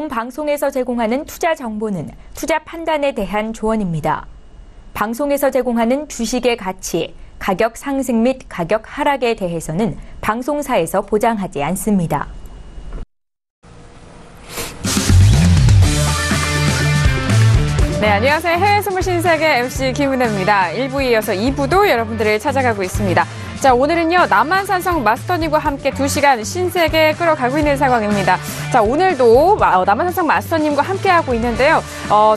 본 방송에서 제공하는 투자 정보는 투자 판단에 대한 조언입니다. 방송에서 제공하는 주식의 가치, 가격 상승 및 가격 하락에 대해서는 방송사에서 보장하지 않습니다. 네, 안녕하세요. 해외 스물 신세계 MC 김은혜입니다. 1부에 이어서 2부도 여러분들을 찾아가고 있습니다. 자, 오늘은요, 남한산성 마스터님과 함께 2시간 신세계 끌어가고 있는 상황입니다. 자, 오늘도 남한산성 마스터님과 함께하고 있는데요.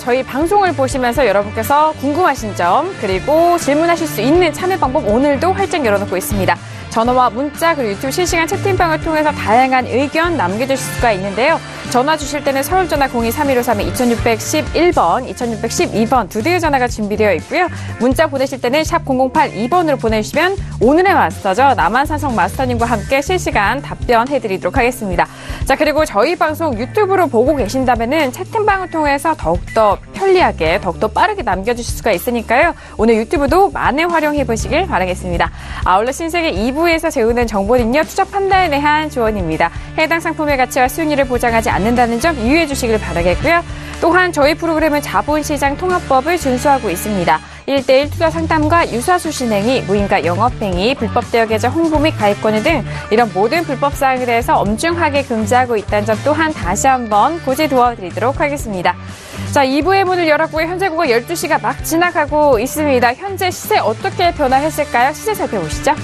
저희 방송을 보시면서 여러분께서 궁금하신 점, 그리고 질문하실 수 있는 참여 방법 오늘도 활짝 열어놓고 있습니다. 전화와 문자, 그리고 유튜브 실시간 채팅방을 통해서 다양한 의견 남겨주실 수가 있는데요. 전화 주실 때는 서울전화 02-3153-2611번, 2612번 두 대의 전화가 준비되어 있고요. 문자 보내실 때는 샵 0082번으로 보내주시면 오늘의 마스터죠. 남한산성 마스터님과 함께 실시간 답변해드리도록 하겠습니다. 자, 그리고 저희 방송 유튜브로 보고 계신다면은 채팅방을 통해서 더욱더 편리하게, 더욱더 빠르게 남겨주실 수가 있으니까요. 오늘 유튜브도 많이 활용해보시길 바라겠습니다. 아울러 신세계 2부에서 제우는 정보는요, 투자 판단에 대한 조언입니다. 해당 상품의 가치와 수익률을 보장하지 않는다는 점 유의해 주시길 바라겠고요. 또한 저희 프로그램은 자본시장 통합법을 준수하고 있습니다. 1:1 투자 상담과 유사수 신행위, 무인가 영업행위, 불법 대여 계좌 홍보 및 가입권유 등 이런 모든 불법 사항에 대해서 엄중하게 금지하고 있다는 점 또한 다시 한번 고지두어 드리도록 하겠습니다. 자, 2부의 문을 열었고요. 현재 국어 12시가 막 지나가고 있습니다. 현재 시세 어떻게 변화했을까요? 시세 살펴보시죠.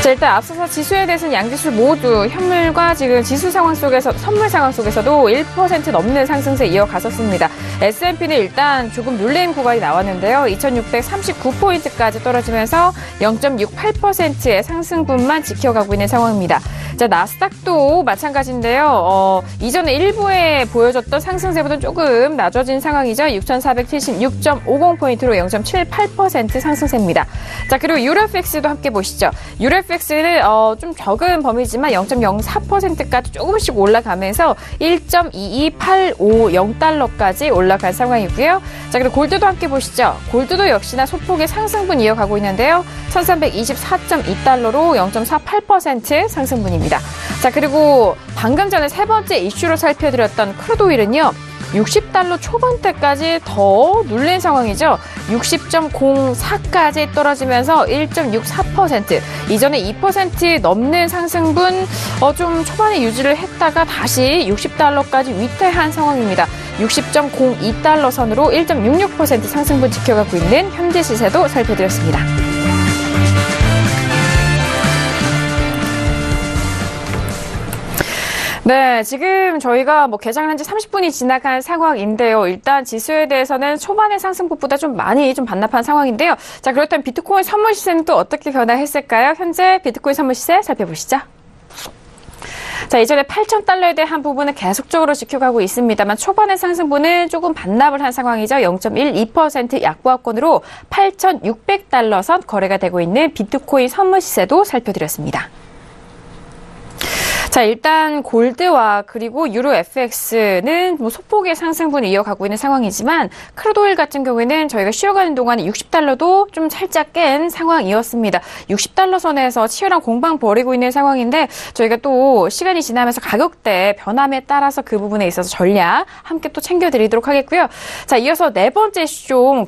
자, 일단 앞서서 지수에 대해서는 양지수 모두 현물과 지금 지수 상황 속에서, 선물 상황 속에서도 1% 넘는 상승세 이어갔었습니다. S&P는 일단 조금 놀래임 구간이 나왔는데요. 2639포인트까지 떨어지면서 0.68%의 상승분만 지켜가고 있는 상황입니다. 자, 나스닥도 마찬가지인데요. 이전에 일부에 보여줬던 상승세보다는 조금 낮아진 상황이죠. 6,476.50포인트로 0.78% 상승세입니다. 자, 그리고 유로팩스도 함께 보시죠. 유로팩스는 좀 적은 범위지만 0.04%까지 조금씩 올라가면서 1.22850달러까지 올라간 상황이고요. 자, 그리고 골드도 함께 보시죠. 골드도 역시나 소폭의 상승분 이어가고 있는데요. 1,324.2달러로 0.48% 상승분입니다. 자, 그리고 방금 전에 세 번째 이슈로 살펴드렸던 크루드오일은요, 60달러 초반대까지 더 눌린 상황이죠. 60.04까지 떨어지면서 1.64%. 이전에 2% 넘는 상승분 좀 초반에 유지를 했다가 다시 60달러까지 위태한 상황입니다. 60.02달러 선으로 1.66% 상승분 지켜가고 있는 현재 시세도 살펴드렸습니다. 네, 지금 저희가 개장을 한 지 30분이 지나간 상황인데요. 일단 지수에 대해서는 초반의 상승폭보다 좀 많이 반납한 상황인데요. 자, 그렇다면 비트코인 선물 시세는 또 어떻게 변화했을까요? 현재 비트코인 선물 시세 살펴보시죠. 자, 이전에 8,000달러에 대한 부분은 계속적으로 지켜가고 있습니다만 초반의 상승분은 조금 반납을 한 상황이죠. 0.12% 약보합권으로 8,600달러 선 거래가 되고 있는 비트코인 선물 시세도 살펴드렸습니다. 자, 일단 골드와 그리고 유로 FX는 소폭의 상승분을 이어가고 있는 상황이지만 크루드오일 같은 경우에는 저희가 쉬어가는 동안에 60달러도 좀 살짝 깬 상황이었습니다. 60달러 선에서 치열한 공방 벌이고 있는 상황인데 저희가 또 시간이 지나면서 가격대 변함에 따라서 그 부분에 있어서 전략 함께 또 챙겨드리도록 하겠고요. 자, 이어서 네 번째 이슈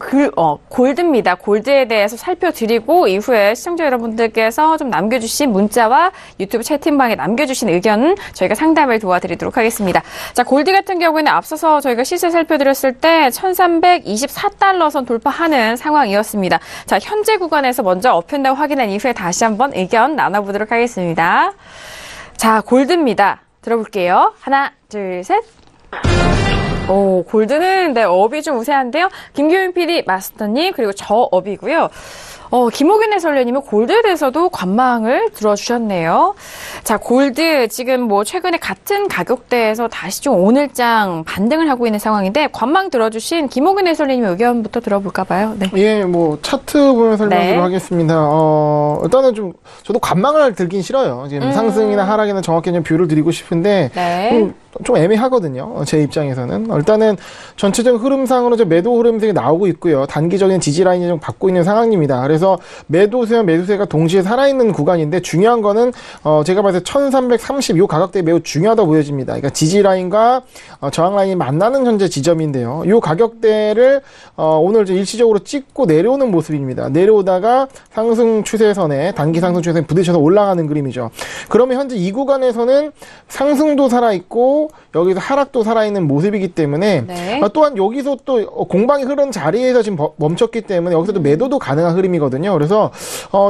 골드입니다. 골드에 대해서 살펴드리고 이후에 시청자 여러분들께서 좀 남겨주신 문자와 유튜브 채팅방에 남겨주신 의견 저희가 상담을 도와드리도록 하겠습니다. 자, 골드 같은 경우에는 앞서서 저희가 시세 살펴드렸을 때 1,324달러 선 돌파하는 상황이었습니다. 자, 현재 구간에서 먼저 업앤다운 확인한 이후에 다시 한번 의견 나눠보도록 하겠습니다. 자, 골드입니다. 들어볼게요. 하나, 둘, 셋. 오, 골드는 업이 좀 우세한데요. 김규민 PD, 마스터님, 그리고 저 업이고요. 김호균 해설위원님은 골드에 대해서도 관망을 들어주셨네요. 자, 골드 지금 최근에 같은 가격대에서 다시 좀 오늘장 반등을 하고 있는 상황인데 관망 들어주신 김호균 해설위원님 의견부터 들어볼까 봐요. 네. 예, 차트 보면서 설명을 하겠습니다. 일단은 저도 관망을 들긴 싫어요. 지금 상승이나 하락이나 정확히 뷰를 드리고 싶은데 네. 좀 애매하거든요. 제 입장에서는. 일단은 전체적인 흐름상으로 매도 흐름들이 나오고 있고요. 단기적인 지지 라인이 좀 받고 있는 상황입니다. 그래서 그래서 매도세와 매수세가 동시에 살아있는 구간인데 중요한 거는 제가 봤을 때 1330 이 가격대 매우 중요하다 보여집니다. 그러니까 지지 라인과 저항 라인이 만나는 현재 지점인데요. 이 가격대를 오늘 이제 일시적으로 찍고 내려오는 모습입니다. 내려오다가 상승 추세선에 단기 상승 추세선에 부딪혀서 올라가는 그림이죠. 그러면 현재 이 구간에서는 상승도 살아있고 여기서 하락도 살아있는 모습이기 때문에 네. 또한 여기서 또 공방이 흐른 자리에서 지금 멈췄기 때문에 여기서도 매도도 가능한 흐름이거든요. 그래서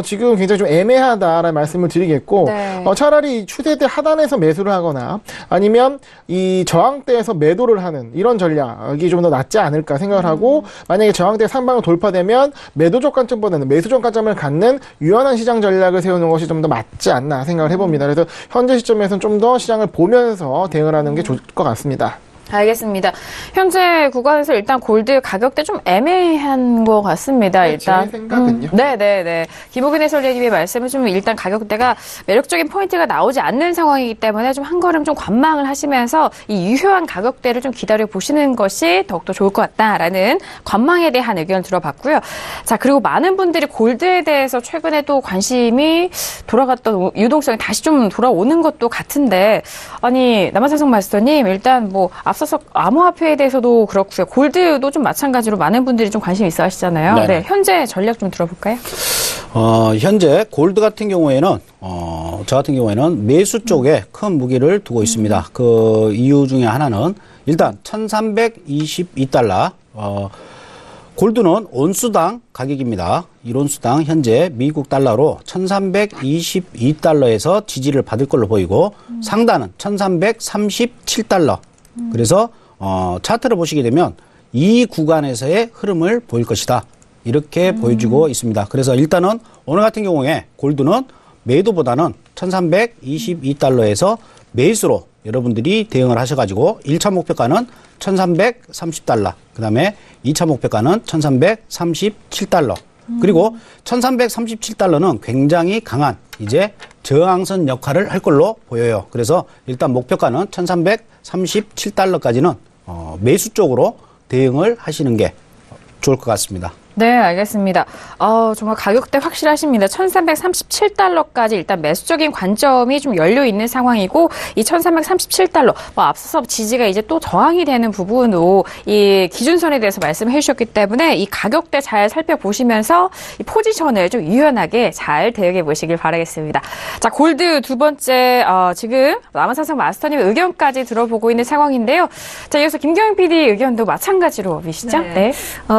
지금 굉장히 좀 애매하다라는 말씀을 드리겠고 네. 차라리 추세대 하단에서 매수를 하거나 아니면 이 저항대에서 매도를 하는 이런 전략이 좀 더 낫지 않을까 생각을 하고 만약에 저항대 상방을 돌파되면 매도적 관점보다는 매수적 관점을 갖는 유연한 시장 전략을 세우는 것이 좀 더 맞지 않나 생각을 해봅니다. 그래서 현재 시점에서는 좀 더 시장을 보면서 대응을 하는 게 좋을 것 같습니다. 알겠습니다. 현재 구간에서 일단 골드 가격대 좀 애매한 것 같습니다. 일단 제 생각은요. 네네네. 김호근 해설위원님의 말씀은 좀 일단 가격대가 매력적인 포인트가 나오지 않는 상황이기 때문에 좀 한 걸음 좀 관망을 하시면서 이 유효한 가격대를 좀 기다려 보시는 것이 더욱더 좋을 것 같다라는 관망에 대한 의견을 들어봤고요. 자, 그리고 많은 분들이 골드에 대해서 최근에 또 관심이 돌아갔던 유동성이 다시 좀 돌아오는 것도 같은데 아니 남한산성 마스터님 일단 뭐 앞서서 암호화폐에 대해서도 그렇고요. 골드도 좀 마찬가지로 많은 분들이 좀 관심 있어 하시잖아요. 네네. 네, 현재 전략 좀 들어볼까요? 현재 골드 같은 경우에는 저 같은 경우에는 매수 쪽에 큰 무기를 두고 있습니다. 그 이유 중에 하나는 일단 1322달러 골드는 온수당 가격입니다. 1온수당 현재 미국 달러로 1322달러에서 지지를 받을 걸로 보이고 상단은 1337달러. 그래서 차트를 보시게 되면 이 구간에서의 흐름을 보일 것이다. 이렇게 보여주고 있습니다. 그래서 일단은 오늘 같은 경우에 골드는 매도보다는 1322달러에서 매수로 여러분들이 대응을 하셔가지고 1차 목표가는 1330달러, 그 다음에 2차 목표가는 1337달러, 그리고 1337달러는 굉장히 강한 이제 저항선 역할을 할 걸로 보여요. 그래서 일단 목표가는 1337달러까지는 매수 쪽으로 대응을 하시는 게 좋을 것 같습니다. 네, 알겠습니다. 정말 가격대 확실하십니다. 1337달러까지 일단 매수적인 관점이 좀 열려 있는 상황이고, 이 1337달러, 앞서서 지지가 이제 또 저항이 되는 부분으로 이 기준선에 대해서 말씀해 주셨기 때문에 이 가격대 잘 살펴보시면서 이 포지션을 좀 유연하게 잘 대응해 보시길 바라겠습니다. 자, 골드 두 번째, 지금 남한산성 마스터님의 의견까지 들어보고 있는 상황인데요. 자, 이어서 김경영 PD 의견도 마찬가지로 미시죠? 네.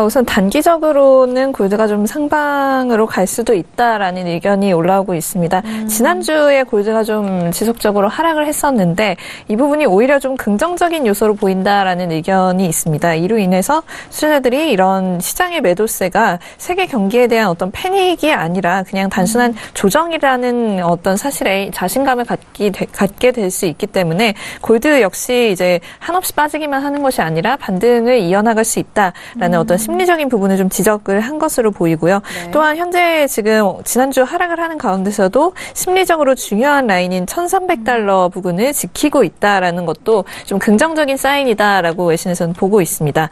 우선 단기적으로는 골드가 좀 상방으로 갈 수도 있다라는 의견이 올라오고 있습니다. 지난주에 골드가 좀 지속적으로 하락을 했었는데 이 부분이 오히려 좀 긍정적인 요소로 보인다라는 의견이 있습니다. 이로 인해서 투자자들이 이런 시장의 매도세가 세계 경기에 대한 어떤 패닉이 아니라 그냥 단순한 조정이라는 어떤 사실에 자신감을 갖게 될 수 있기 때문에 골드 역시 이제 한없이 빠지기만 하는 것이 아니라 반등을 이어나갈 수 있다라는 어떤 심리적인 부분을 좀 지적을 한 것으로 보이고요. 네. 또한 현재 지금 지난주 하락을 하는 가운데서도 심리적으로 중요한 라인인 1,300달러 부근을 지키고 있다라는 것도 좀 긍정적인 사인이다라고 외신에서는 보고 있습니다.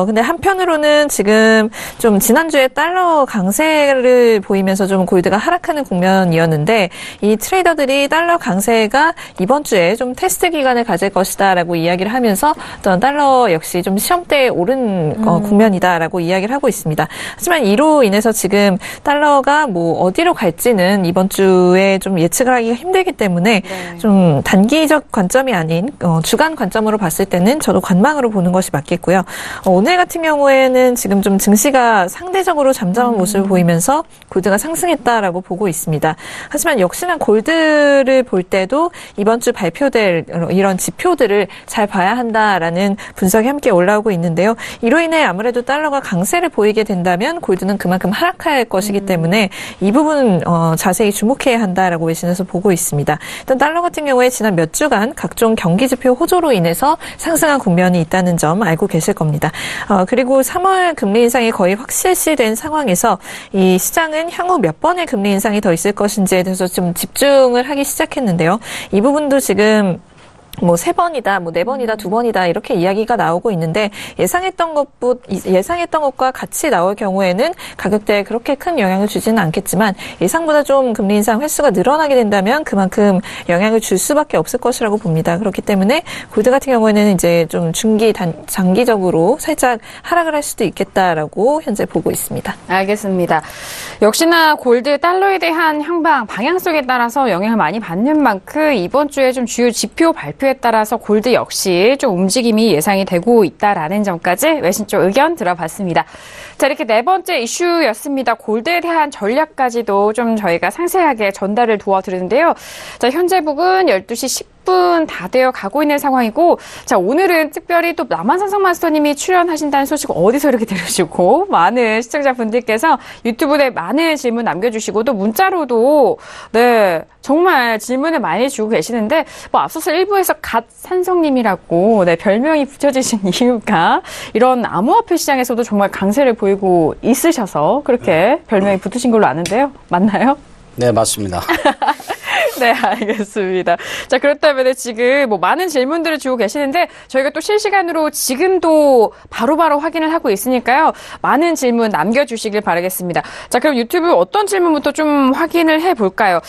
근데 한편으로는 지금 좀 지난주에 달러 강세를 보이면서 좀 골드가 하락하는 국면이었는데 이 트레이더들이 달러 강세가 이번 주에 좀 테스트 기간을 가질 것이다라고 이야기를 하면서 어떤 달러 역시 좀 시험대에 오른 국면이다라고 이야기를 하고 있습니다. 하지만 이로 인해서 지금 달러가 뭐 어디로 갈지는 이번 주에 좀 예측을 하기가 힘들기 때문에 네. 좀 단기적 관점이 아닌 주간 관점으로 봤을 때는 저도 관망으로 보는 것이 맞겠고요. 오늘 같은 경우에는 지금 좀 증시가 상대적으로 잠잠한 모습을 보이면서 골드가 상승했다라고 보고 있습니다. 하지만 역시나 골드를 볼 때도 이번 주 발표될 이런 지표들을 잘 봐야 한다라는 분석이 함께 올라오고 있는데요. 이로 인해 아무래도 달러가 강세를 보이게 된다면 골드는 그만큼 하락할 것이기 때문에 이 부분 자세히 주목해야 한다라고 외신에서 보고 있습니다. 일단 달러 같은 경우에 지난 몇 주간 각종 경기 지표 호조로 인해서 상승한 국면이 있다는 점 알고 계실 겁니다. 그리고 3월 금리 인상이 거의 확실시된 상황에서 이 시장은 향후 몇 번의 금리 인상이 더 있을 것인지에 대해서 좀 집중을 하기 시작했는데요. 이 부분도 지금 뭐 3번이다, 뭐 4번이다, 2번이다 이렇게 이야기가 나오고 있는데 예상했던 것과 같이 나올 경우에는 가격대에 그렇게 큰 영향을 주지는 않겠지만 예상보다 좀 금리 인상 횟수가 늘어나게 된다면 그만큼 영향을 줄 수밖에 없을 것이라고 봅니다. 그렇기 때문에 골드 같은 경우에는 이제 좀 장기적으로 살짝 하락을 할 수도 있겠다라고 현재 보고 있습니다. 알겠습니다. 역시나 골드 달러에 대한 향방 방향성에 따라서 영향을 많이 받는 만큼 이번 주에 좀 주요 지표 발표에 따라서 골드 역시 좀 움직임이 예상이 되고 있다라는 점까지 외신 쪽 의견 들어봤습니다. 자, 이렇게 네 번째 이슈였습니다. 골드에 대한 전략까지도 좀 저희가 상세하게 전달을 도와드리는데요. 자, 현재 북은 12시 10분 다 되어 가고 있는 상황이고, 자, 오늘은 특별히 또 남한산성 마스터님이 출연하신다는 소식 어디서 이렇게 들으시고, 많은 시청자분들께서 유튜브에 많은 질문 남겨주시고, 또 문자로도, 네, 정말 질문을 많이 주고 계시는데, 뭐, 앞서서 1부에서 갓산성님이라고, 네, 별명이 붙여지신 이유가, 이런 암호화폐 시장에서도 정말 강세를 보이고 있으셔서, 그렇게 별명이 붙으신 걸로 아는데요. 맞나요? 네, 맞습니다. 네, 알겠습니다. 자, 그렇다면 지금 뭐 많은 질문들을 주고 계시는데 저희가 또 실시간으로 지금도 바로바로 확인을 하고 있으니까요. 많은 질문 남겨주시길 바라겠습니다. 자, 그럼 유튜브 어떤 질문부터 좀 확인을 해볼까요?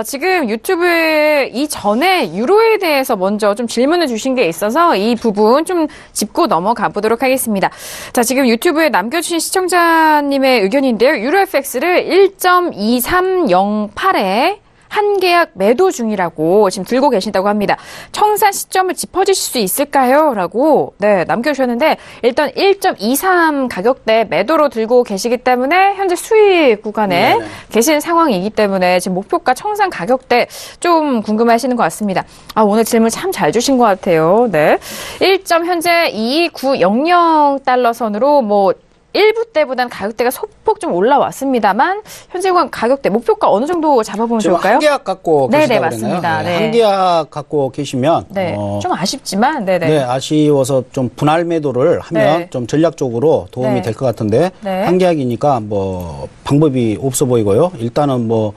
지금 유튜브에 이전에 유로에 대해서 먼저 좀 질문을 주신 게 있어서 이 부분 좀 짚고 넘어가 보도록 하겠습니다. 자, 지금 유튜브에 남겨주신 시청자님의 의견인데요. 유로 FX를 1.2308에 한 계약 매도 중이라고 지금 들고 계신다고 합니다. 청산 시점을 짚어주실 수 있을까요? 라고 네, 남겨주셨는데 일단 1.23 가격대 매도로 들고 계시기 때문에 현재 수익 구간에 네네. 계신 상황이기 때문에 지금 목표가 청산 가격대 좀 궁금해하시는 것 같습니다. 오늘 질문 참 잘 주신 것 같아요. 네, 1. 현재 22900달러 선으로 뭐 1부 때보다는 가격대가 소폭 좀 올라왔습니다만 현재 가격대 목표가 어느 정도 잡아보면 좋을까요? 한 계약 갖고 계시다고 네네, 그랬나요? 맞습니다. 네. 네. 한 계약 갖고 계시면 네, 좀 아쉽지만 네네. 네, 아쉬워서 좀 분할 매도를 하면 네. 좀 전략적으로 도움이 네. 될 것 같은데 네. 한 계약이니까 뭐 방법이 없어 보이고요. 일단은 뭐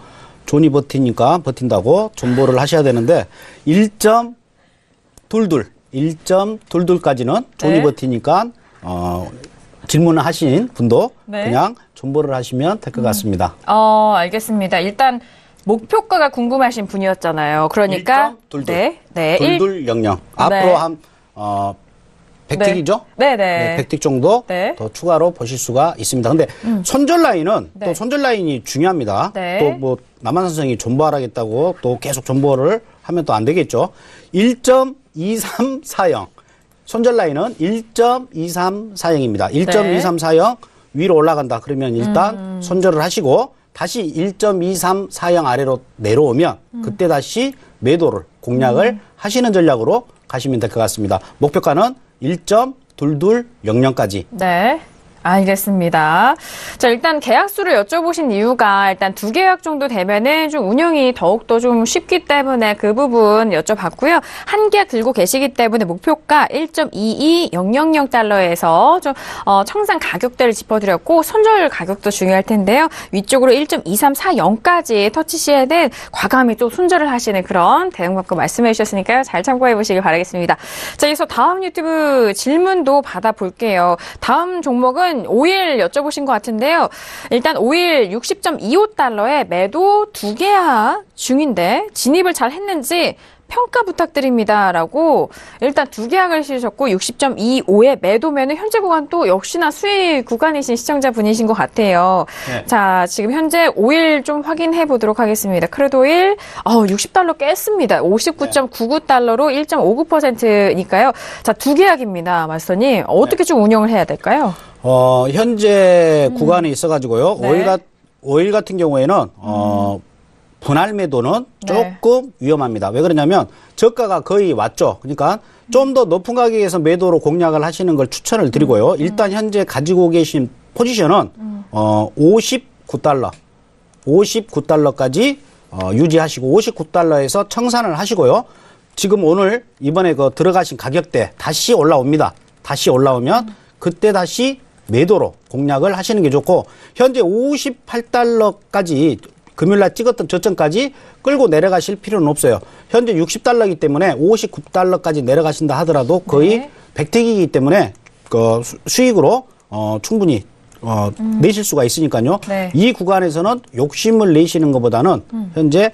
존이 버티니까 버틴다고 존버를 하셔야 되는데 1.22까지는 존이 네. 버티니까 질문을 하신 분도 네. 그냥 존버를 하시면 될 것 같습니다. 알겠습니다. 일단 목표가가 궁금하신 분이었잖아요. 그러니까 1.22. 네, 네, 2200. 앞으로 네. 한 100틱이죠? 네, 네. 네, 100틱 정도 네. 더 추가로 보실 수가 있습니다. 근데 손절 라인은 네. 또 손절 라인이 중요합니다. 네. 또 뭐 남한산성이 존버하라겠다고 또 계속 존버를 하면 또 안 되겠죠. 1.2340. 손절 라인은 1.234형입니다. 1.234형 위로 올라간다. 그러면 일단 손절을 하시고 다시 1.234형 아래로 내려오면 그때 다시 매도를 공략을 하시는 전략으로 가시면 될 것 같습니다. 목표가는 1.2200까지. 네. 알겠습니다. 자, 일단 계약수를 여쭤보신 이유가 일단 2계약 정도 되면은 좀 운영이 더욱더 좀 쉽기 때문에 그 부분 여쭤봤고요. 한 계약 들고 계시기 때문에 목표가 1.22000달러에서 좀 청산 가격대를 짚어드렸고 손절 가격도 중요할 텐데요. 위쪽으로 1.2340까지 터치시에는 과감히 또 손절을 하시는 그런 대응받고 말씀해 주셨으니까요. 잘 참고해 보시길 바라겠습니다. 자, 여기서 다음 유튜브 질문도 받아볼게요. 다음 종목은 오일 여쭤보신 것 같은데요. 일단 오일 60.25달러에 매도 2계약 중인데 진입을 잘 했는지 평가 부탁드립니다. 라고 일단 2계약을 실으셨고 60.25에 매도면은 현재 구간 또 역시나 수익 구간이신 시청자분이신 것 같아요. 네. 자, 지금 현재 오일 좀 확인해 보도록 하겠습니다. 크루드 오일 60달러 깼습니다. 59.99달러로 1.59%니까요. 자, 2계약입니다. 마스터님. 어떻게 좀 운영을 해야 될까요? 현재 구간에 있어가지고요. 네. 오일 같은 경우에는, 분할 매도는 네. 조금 위험합니다. 왜 그러냐면, 저가가 거의 왔죠. 그러니까 좀 더 높은 가격에서 매도로 공략을 하시는 걸 추천을 드리고요. 일단 현재 가지고 계신 포지션은, 59달러까지, 유지하시고, 59달러에서 청산을 하시고요. 지금 오늘 이번에 들어가신 가격대 다시 올라옵니다. 다시 올라오면, 그때 다시 매도로 공략을 하시는 게 좋고 현재 58달러까지 금요일날 찍었던 저점까지 끌고 내려가실 필요는 없어요. 현재 60달러이기 때문에 59달러까지 내려가신다 하더라도 거의 네. 백택이기 때문에 그 수익으로 충분히 내실 수가 있으니까요. 네. 이 구간에서는 욕심을 내시는 것보다는 현재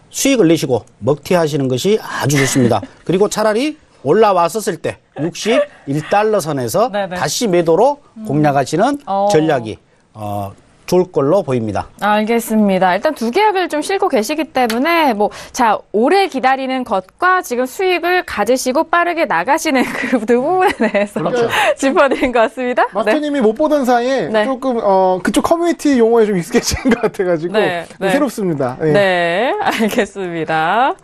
수익을 내시고 먹튀하시는 것이 아주 좋습니다. 그리고 차라리 올라왔었을 때 61달러 선에서 네네. 다시 매도로 공략하시는 전략이 좋을 걸로 보입니다. 알겠습니다. 일단 두 계약을 좀 싣고 계시기 때문에 오래 기다리는 것과 지금 수익을 가지시고 빠르게 나가시는 그 두 부분에 대해서 그렇죠. 짚어드린 것 같습니다. 마스터님이 못 보던 사이에 네. 조금 그쪽 커뮤니티 용어에 좀 익숙해진 것 같아가지고 네, 네. 새롭습니다. 네. 네, 알겠습니다.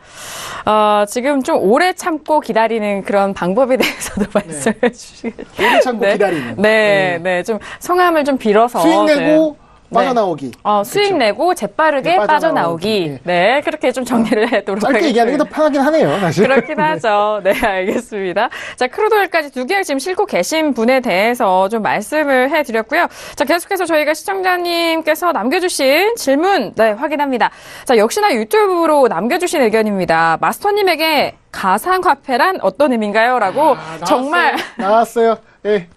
지금 좀 오래 참고 기다리는 그런 방법에 대해서도 말씀해 주시겠어요? 오래 참고 기다리는. 네, 좀 성함을 좀 빌어서 수익 내고 네. 빠져나오기. 수익 내고 재빠르게 네, 빠져나오기. 네, 그렇게 좀 정리를 해도록 짧게 하겠습니다. 얘기하는 게 더 편하긴 하네요, 사실. 그렇긴 하죠. 네, 알겠습니다. 자, 크루도일까지 두 계약 지금 싣고 계신 분에 대해서 좀 말씀을 해드렸고요. 자, 계속해서 저희가 시청자님께서 남겨주신 질문, 네, 확인합니다. 자, 역시나 유튜브로 남겨주신 의견입니다. 마스터님에게 가상화폐란 어떤 의미인가요? 라고 정말. 나왔어요. 예.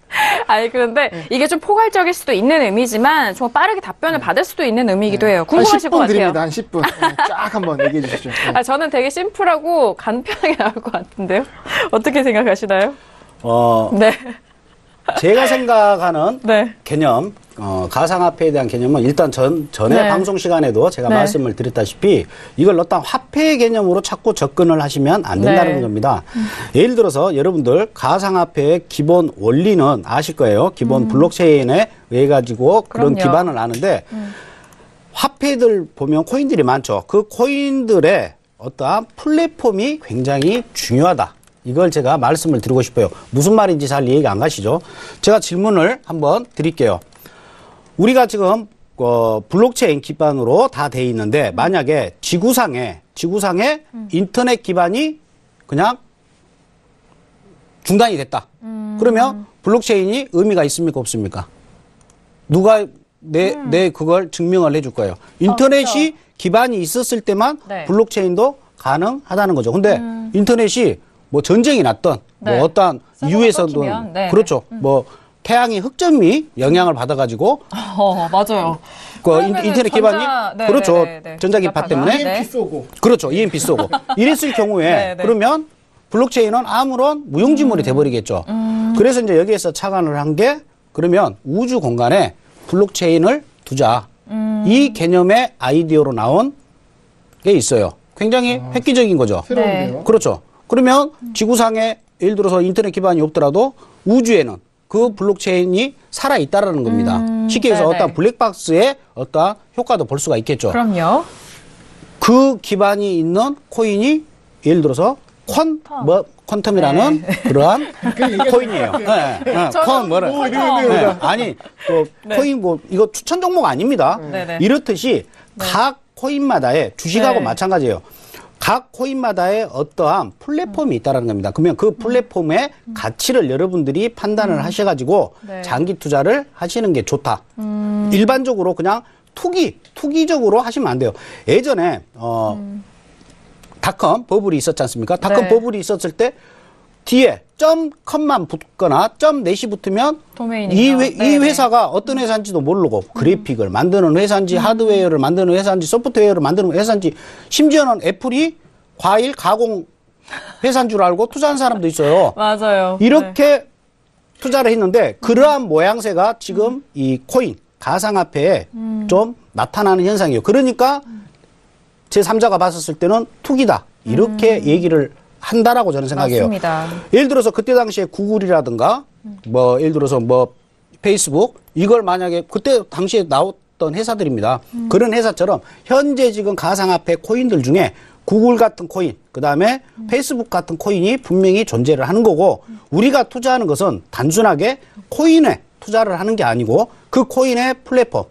그런데 이게 좀 포괄적일 수도 있는 의미지만 좀 빠르게 답변을 받을 수도 있는 의미이기도 해요. 한 궁금하실 10분 것 같아요. 드립니다. 한 10분. 네, 쫙 한번 얘기해 주시죠. 네. 저는 되게 심플하고 간편하게 나올 것 같은데요. 어떻게 생각하시나요? 네. 제가 생각하는 네. 개념, 가상화폐에 대한 개념은 일단 전에 네. 방송 시간에도 제가 네. 말씀을 드렸다시피 이걸 어떤 화폐 개념으로 자꾸 접근을 하시면 안 된다는 네. 겁니다. 예를 들어서 여러분들 가상화폐의 기본 원리는 아실 거예요. 기본 블록체인에 의해 가지고 그런 그럼요. 기반을 아는데 화폐들 보면 코인들이 많죠. 그 코인들의 어떠한 플랫폼이 굉장히 중요하다. 이걸 제가 말씀을 드리고 싶어요. 무슨 말인지 잘 이해가 안 가시죠? 제가 질문을 한번 드릴게요. 우리가 지금 블록체인 기반으로 다 돼 있는데 만약에 지구상에 인터넷 기반이 그냥 중단이 됐다. 그러면 블록체인이 의미가 있습니까? 없습니까? 누가 내 그걸 증명을 해줄 거예요. 인터넷이 기반이 있었을 때만 네. 블록체인도 가능하다는 거죠. 근데 인터넷이 뭐 전쟁이 났던 네. 뭐 어떠한 서버가 이유에서도 끊기면, 네. 그렇죠. 뭐 태양의 흑점이 영향을 받아가지고 맞아요. 그 그러면은 인터넷 기반이 네, 그렇죠. 네, 네. 전자기파 때문에 네. EMP 쏘고. 그렇죠. EMP 쏘고 이랬을 경우에 네, 네. 그러면 블록체인은 아무런 무용지물이 돼버리겠죠. 그래서 이제 여기에서 착안을 한 게 그러면 우주 공간에 블록체인을 두자. 이 개념의 아이디어로 나온 게 있어요. 굉장히 획기적인 거죠. 새로운데요. 그렇죠. 그러면 지구상에 예를 들어서 인터넷 기반이 없더라도 우주에는 그 블록체인이 살아있다라는 겁니다. 쉽게 해서 네네. 어떤 블랙박스의 어떤 효과도 볼 수가 있겠죠. 그럼요. 그 기반이 있는 코인이 예를 들어서 퀀텀이라는 그러한 코인이에요. 네, 네. 퀀 뭐라? 오, 이름인데요. 네. 아니 또 코인 뭐 이거 추천 종목 아닙니다. 네네. 이렇듯이 각 코인마다의 주식하고 네. 마찬가지예요. 각 코인마다의 어떠한 플랫폼이 있다는 겁니다. 그러면 그 플랫폼의 가치를 여러분들이 판단을 하셔가지고 네. 장기 투자를 하시는 게 좋다. 일반적으로 그냥 투기적으로 하시면 안 돼요. 예전에 닷컴 버블이 있었지 않습니까? 닷컴 네. 버블이 있었을 때 뒤에 .com만 붙거나 .net이 붙으면 도메인이요. 이 회사가 어떤 회사인지도 모르고 그래픽을 만드는 회사인지 하드웨어를 만드는 회사인지 소프트웨어를 만드는 회사인지 심지어는 애플이 과일 가공 회사인 줄 알고 투자한 사람도 있어요. 맞아요. 이렇게 투자를 했는데 그러한 모양새가 지금 이 코인 가상화폐에 좀 나타나는 현상이에요. 그러니까 제3자가 봤었을 때는 투기다. 이렇게 얘기를 한다라고 저는 생각해요. 맞습니다. 예를 들어서 그때 당시에 구글이라든가 뭐 예를 들어서 뭐 페이스북 이걸 만약에 그때 당시에 나왔던 회사들입니다. 그런 회사처럼 현재 지금 가상화폐 코인들 중에 구글 같은 코인, 그 다음에 페이스북 같은 코인이 분명히 존재를 하는 거고 우리가 투자하는 것은 단순하게 코인에 투자를 하는 게 아니고 그 코인의 플랫폼,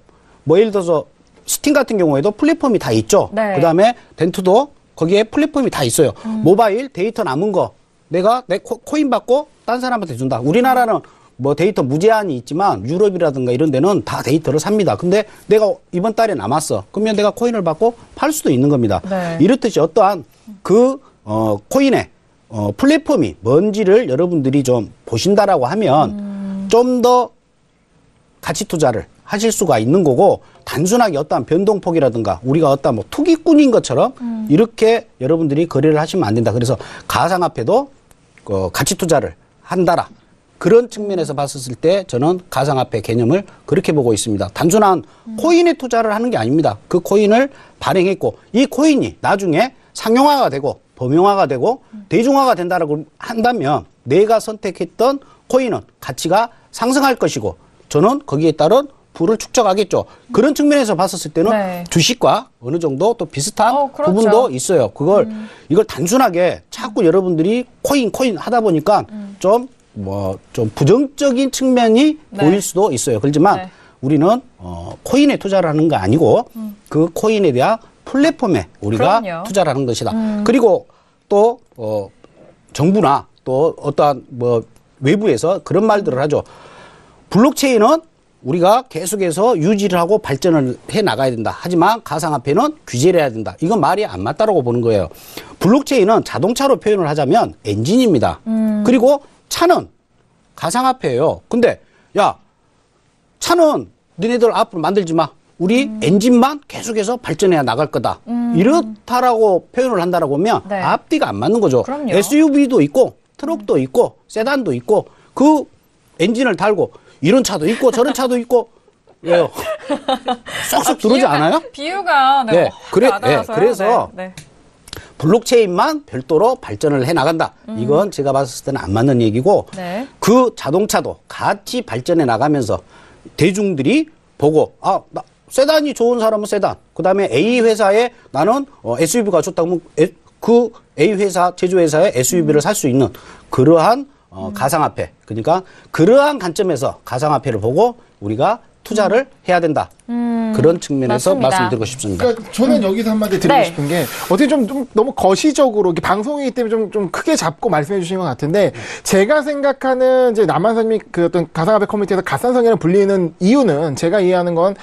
뭐 예를 들어서 스팀 같은 경우에도 플랫폼이 다 있죠. 네. 그 다음에 덴트도 거기에 플랫폼이 다 있어요. 모바일 데이터 남은 거 내가 내 코인 받고 딴 사람한테 준다. 우리나라는 뭐 데이터 무제한이 있지만 유럽이라든가 이런 데는 다 데이터를 삽니다. 근데 내가 이번 달에 남았어. 그러면 내가 코인을 받고 팔 수도 있는 겁니다. 네. 이렇듯이 어떠한 코인의 플랫폼이 뭔지를 여러분들이 좀 보신다라고 하면 좀 더 가치 투자를 하실 수가 있는 거고, 단순하게 어떠한 변동폭이라든가 우리가 어떠한 뭐 투기꾼인 것처럼 이렇게 여러분들이 거래를 하시면 안 된다. 그래서 가상화폐도 가치 투자를 한다라. 그런 측면에서 봤었을 때 저는 가상화폐 개념을 그렇게 보고 있습니다. 단순한 코인에 투자를 하는 게 아닙니다. 그 코인을 발행했고 이 코인이 나중에 상용화가 되고 범용화가 되고 대중화가 된다라고 한다면 내가 선택했던 코인은 가치가 상승할 것이고 저는 거기에 따른 부를 축적하겠죠. 그런 측면에서 봤었을 때는 네. 주식과 어느 정도 또 비슷한 그렇죠. 부분도 있어요. 이걸 단순하게 자꾸 여러분들이 코인 하다 보니까 좀 부정적인 측면이 네. 보일 수도 있어요. 그렇지만 네. 우리는 코인에 투자를 하는 거 아니고 그 코인에 대한 플랫폼에 우리가 그럼요. 투자를 하는 것이다. 그리고 또 정부나 또 어떠한 뭐 외부에서 그런 말들을 하죠. 블록체인은 우리가 계속해서 유지를 하고 발전을 해 나가야 된다. 하지만 가상화폐는 규제를 해야 된다. 이건 말이 안 맞다라고 보는 거예요. 블록체인은 자동차로 표현을 하자면 엔진입니다. 그리고 차는 가상화폐예요. 근데 야, 차는 너네들 앞으로 만들지 마. 우리 엔진만 계속해서 발전해 나갈 거다. 이렇다라고 표현을 한다라고 하면 네. 앞뒤가 안 맞는 거죠. 그럼요. SUV도 있고 트럭도 있고 세단도 있고 그 엔진을 달고 이런 차도 있고 저런 차도 있고 왜요? 쏙쏙 들어오지 않아요? 비유가 네, 와닿아서요. 그래서 네. 블록체인만 별도로 발전을 해 나간다. 이건 제가 봤을 때는 안 맞는 얘기고 네. 그 자동차도 같이 발전해 나가면서 대중들이 보고 나 세단이 좋은 사람은 세단. 그다음에 A 회사에 나는 SUV가 좋다고 하면 그 A 회사 제조회사에 SUV를 살 수 있는 그러한 가상화폐. 그러니까 그러한 관점에서 가상화폐를 보고 우리가 투자를 해야 된다. 그런 측면에서 맞습니다. 말씀드리고 싶습니다. 그러니까 저는 여기서 한마디 드리고 네. 싶은 게 어떻게 좀 너무 거시적으로 이렇게 방송이기 때문에 좀 크게 잡고 말씀해 주신 것 같은데 제가 생각하는 이제 남한산맥 그 어떤 가상화폐 커뮤니티에서 갓산성이라고 불리는 이유는 제가 이해하는 건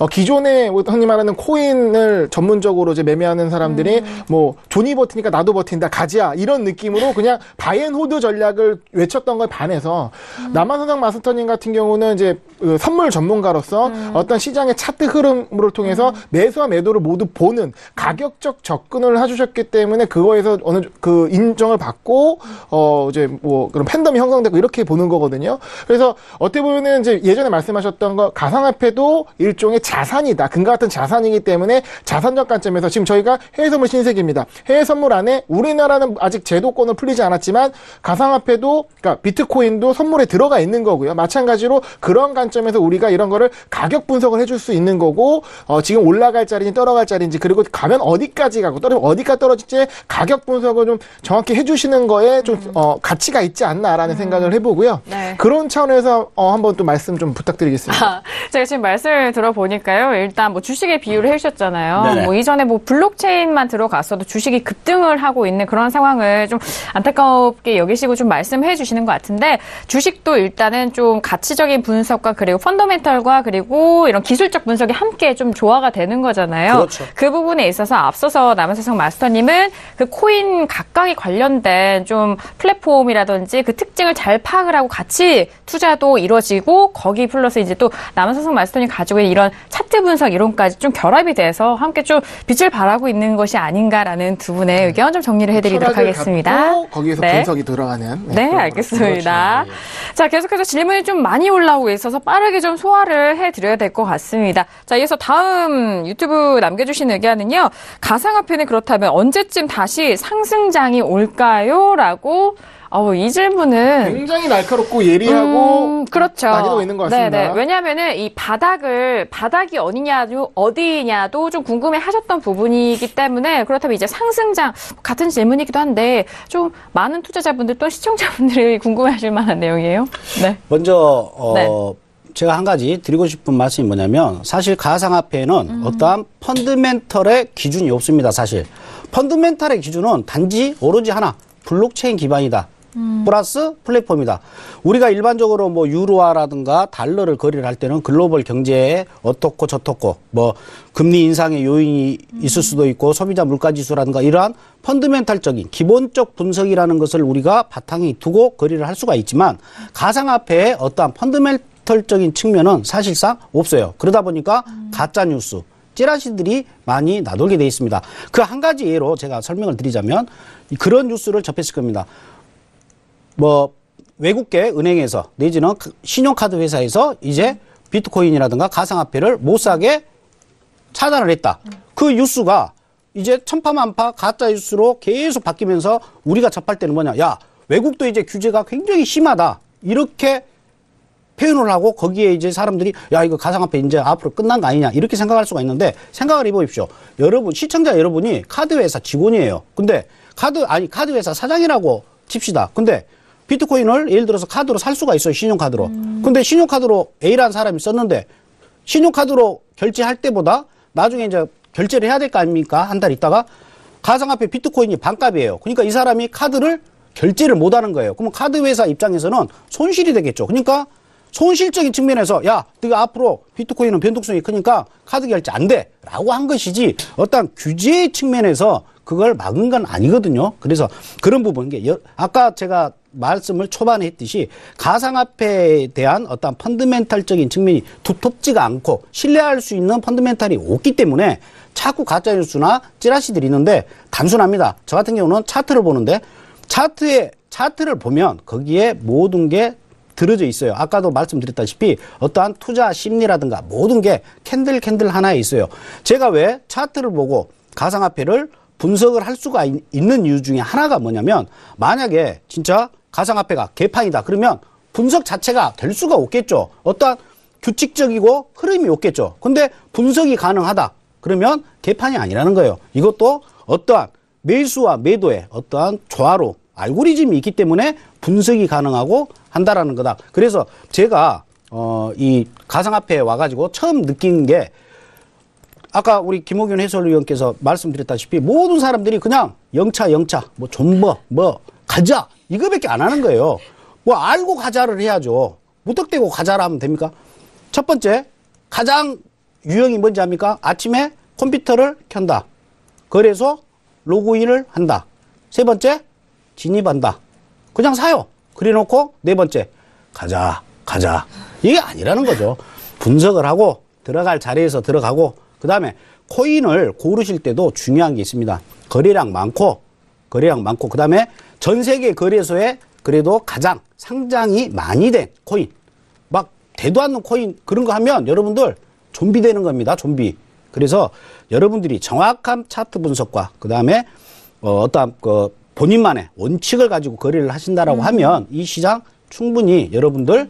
기존에 흔히 말하는 코인을 전문적으로 이제 매매하는 사람들이 뭐 존이 버티니까 나도 버틴다 가지야 이런 느낌으로 그냥 바이앤홀드 전략을 외쳤던 거에 반해서 남한산성 마스터님 같은 경우는 이제 선물 전문가로서 어떤 시장의 차트 흐름을 통해서 매수와 매도를 모두 보는 가격적 접근을 해주셨기 때문에 그거에서 어느 그 인정을 받고 이제 뭐 그런 팬덤이 형성되고 이렇게 보는 거거든요. 그래서 어떻게 보면은 이제 예전에 말씀하셨던 거 가상화폐도 일종의 자산이다. 금과 같은 자산이기 때문에 자산적 관점에서 지금 저희가 해외 선물 신세계입니다. 해외 선물 안에 우리나라는 아직 제도권을 풀리지 않았지만 가상화폐도 그러니까 비트코인도 선물에 들어가 있는 거고요. 마찬가지로 그런 관점에서 우리가 이런 거를 가격 분석을 해줄 수 있는 거고 지금 올라갈 자리인지 떨어갈 자리인지 그리고 가면 어디까지 가고 떨어지면 어디까지 떨어질지 가격 분석을 좀 정확히 해주시는 거에 좀 가치가 있지 않나라는 생각을 해보고요. 네. 그런 차원에서 한번 또 말씀 좀 부탁드리겠습니다. 제가 지금 말씀을 들어보니까요. 일단 뭐 주식의 비유를 해주셨잖아요. 네네. 뭐 이전에 뭐 블록체인만 들어갔어도 주식이 급등을 하고 있는 그런 상황을 좀 안타깝게 여기시고 좀 말씀해 주시는 것 같은데 주식도 일단은 좀 가치적인 분석과 그리고 펀더멘털과 그리고 이런 기술적 분석이 함께 좀 조화가 되는 거잖아요. 그렇죠. 그 부분에 있어서 앞서서 남한세상 마스터님은 그 코인 각각이 관련된 좀 플랫폼이라든지 그 특징을 잘 파악을 하고 같이 투자도 이루어지고 거기 플러스 이제 또 남한세상 마스터님 가지고 있는 이런 차트 분석 이론까지 좀 결합이 돼서 함께 좀 빛을 발하고 있는 것이 아닌가라는 두 분의 의견 좀 정리를 해드리도록 철학을 하겠습니다. 갖고 거기에서 네. 분석이 들어가는 네, 그런 알겠습니다. 거죠. 자, 계속해서 질문이 좀 많이 올라오고 있어서 빠르게 좀 소화를 해드려야 될 것 같습니다. 자, 이어서 다음 유튜브 남겨주신 의견은요. 가상화폐는 그렇다면 언제쯤 다시 상승장이 올까요? 라고 이 질문은 굉장히 날카롭고 예리하고 그렇죠. 난이도가 있는 것 같습니다. 네네. 왜냐하면은 이 바닥이 어디냐도 좀 궁금해 하셨던 부분이기 때문에 그렇다면 이제 상승장 같은 질문이기도 한데 좀 많은 투자자분들 또 시청자분들이 궁금해 하실 만한 내용이에요. 네. 먼저 네. 제가 한 가지 드리고 싶은 말씀이 뭐냐면 사실 가상화폐는 어떠한 펀드멘털의 기준이 없습니다. 사실 펀드멘털의 기준은 단지 오로지 하나 블록체인 기반이다. 플러스 플랫폼이다. 우리가 일반적으로 뭐 유로화라든가 달러를 거래를 할 때는 글로벌 경제에 어떻고 저떻고 뭐 금리 인상의 요인이 있을 수도 있고 소비자 물가 지수라든가 이러한 펀더멘탈적인 기본적 분석이라는 것을 우리가 바탕에 두고 거래를 할 수가 있지만 가상화폐의 어떠한 펀더멘탈적인 측면은 사실상 없어요. 그러다 보니까 가짜 뉴스 찌라시들이 많이 나돌게 돼 있습니다. 그 한 가지 예로 제가 설명을 드리자면 그런 뉴스를 접했을 겁니다. 뭐 외국계 은행에서 내지는 신용카드 회사에서 이제 비트코인이라든가 가상화폐를 못 사게 차단을 했다. 그 뉴스가 이제 천파만파 가짜 뉴스로 계속 바뀌면서 우리가 접할 때는 뭐냐. 야, 외국도 이제 규제가 굉장히 심하다. 이렇게 표현을 하고 거기에 이제 사람들이 야, 이거 가상화폐 이제 앞으로 끝난 거 아니냐. 이렇게 생각할 수가 있는데 생각을 해보십시오. 여러분, 시청자 여러분이 카드회사 직원이에요. 근데 카드회사 사장이라고 칩시다. 근데 비트코인을 예를 들어서 카드로 살 수가 있어요. 신용카드로. 근데 신용카드로 A라는 사람이 썼는데 신용카드로 결제할 때보다 나중에 이제 결제를 해야 될 거 아닙니까? 한 달 있다가 가상화폐 비트코인이 반값이에요. 그러니까 이 사람이 카드를 결제를 못 하는 거예요. 그러면 카드 회사 입장에서는 손실이 되겠죠. 그러니까 손실적인 측면에서 야, 네가 앞으로 비트코인은 변동성이 크니까 카드 결제 안 돼. 라고 한 것이지 어떤 규제의 측면에서 그걸 막은 건 아니거든요. 그래서 그런 부분, 아까 제가 말씀을 초반에 했듯이 가상화폐에 대한 어떤 펀더멘탈적인 측면이 두텁지가 않고 신뢰할 수 있는 펀더멘탈이 없기 때문에 자꾸 가짜뉴스나 찌라시들이 있는데 단순합니다. 저 같은 경우는 차트를 보는데 차트를 보면 거기에 모든 게 들어져 있어요. 아까도 말씀드렸다시피 어떠한 투자 심리라든가 모든 게 캔들 하나에 있어요. 제가 왜 차트를 보고 가상화폐를 분석을 할 수가 있는 이유 중에 하나가 뭐냐면 만약에 진짜 가상화폐가 개판이다. 그러면 분석 자체가 될 수가 없겠죠. 어떠한 규칙적이고 흐름이 없겠죠. 근데 분석이 가능하다. 그러면 개판이 아니라는 거예요. 이것도 어떠한 매수와 매도의 어떠한 조화로 알고리즘이 있기 때문에 분석이 가능하고 한다라는 거다. 그래서 제가 이 가상화폐에 와가지고 처음 느낀 게 아까 우리 김옥윤 해설위원께서 말씀드렸다시피 모든 사람들이 그냥 영차 뭐 존버 뭐 가자 이거밖에 안 하는 거예요. 뭐 알고 가자를 해야죠. 무턱대고 가자를 하면 됩니까? 첫 번째 가장 유형이 뭔지 압니까? 아침에 컴퓨터를 켠다. 거래소 로그인을 한다. 세 번째 진입한다. 그냥 사요. 그래놓고 네 번째 가자. 이게 아니라는 거죠. 분석을 하고 들어갈 자리에서 들어가고 그 다음에 코인을 고르실 때도 중요한 게 있습니다. 거래량 많고 그 다음에 전 세계 거래소에 그래도 가장 상장이 많이 된 코인 막 대도 않는 코인 그런 거 하면 여러분들 좀비 되는 겁니다. 좀비. 그래서 여러분들이 정확한 차트 분석과 그 다음에 어떠한 본인만의 원칙을 가지고 거래를 하신다라고 하면 이 시장 충분히 여러분들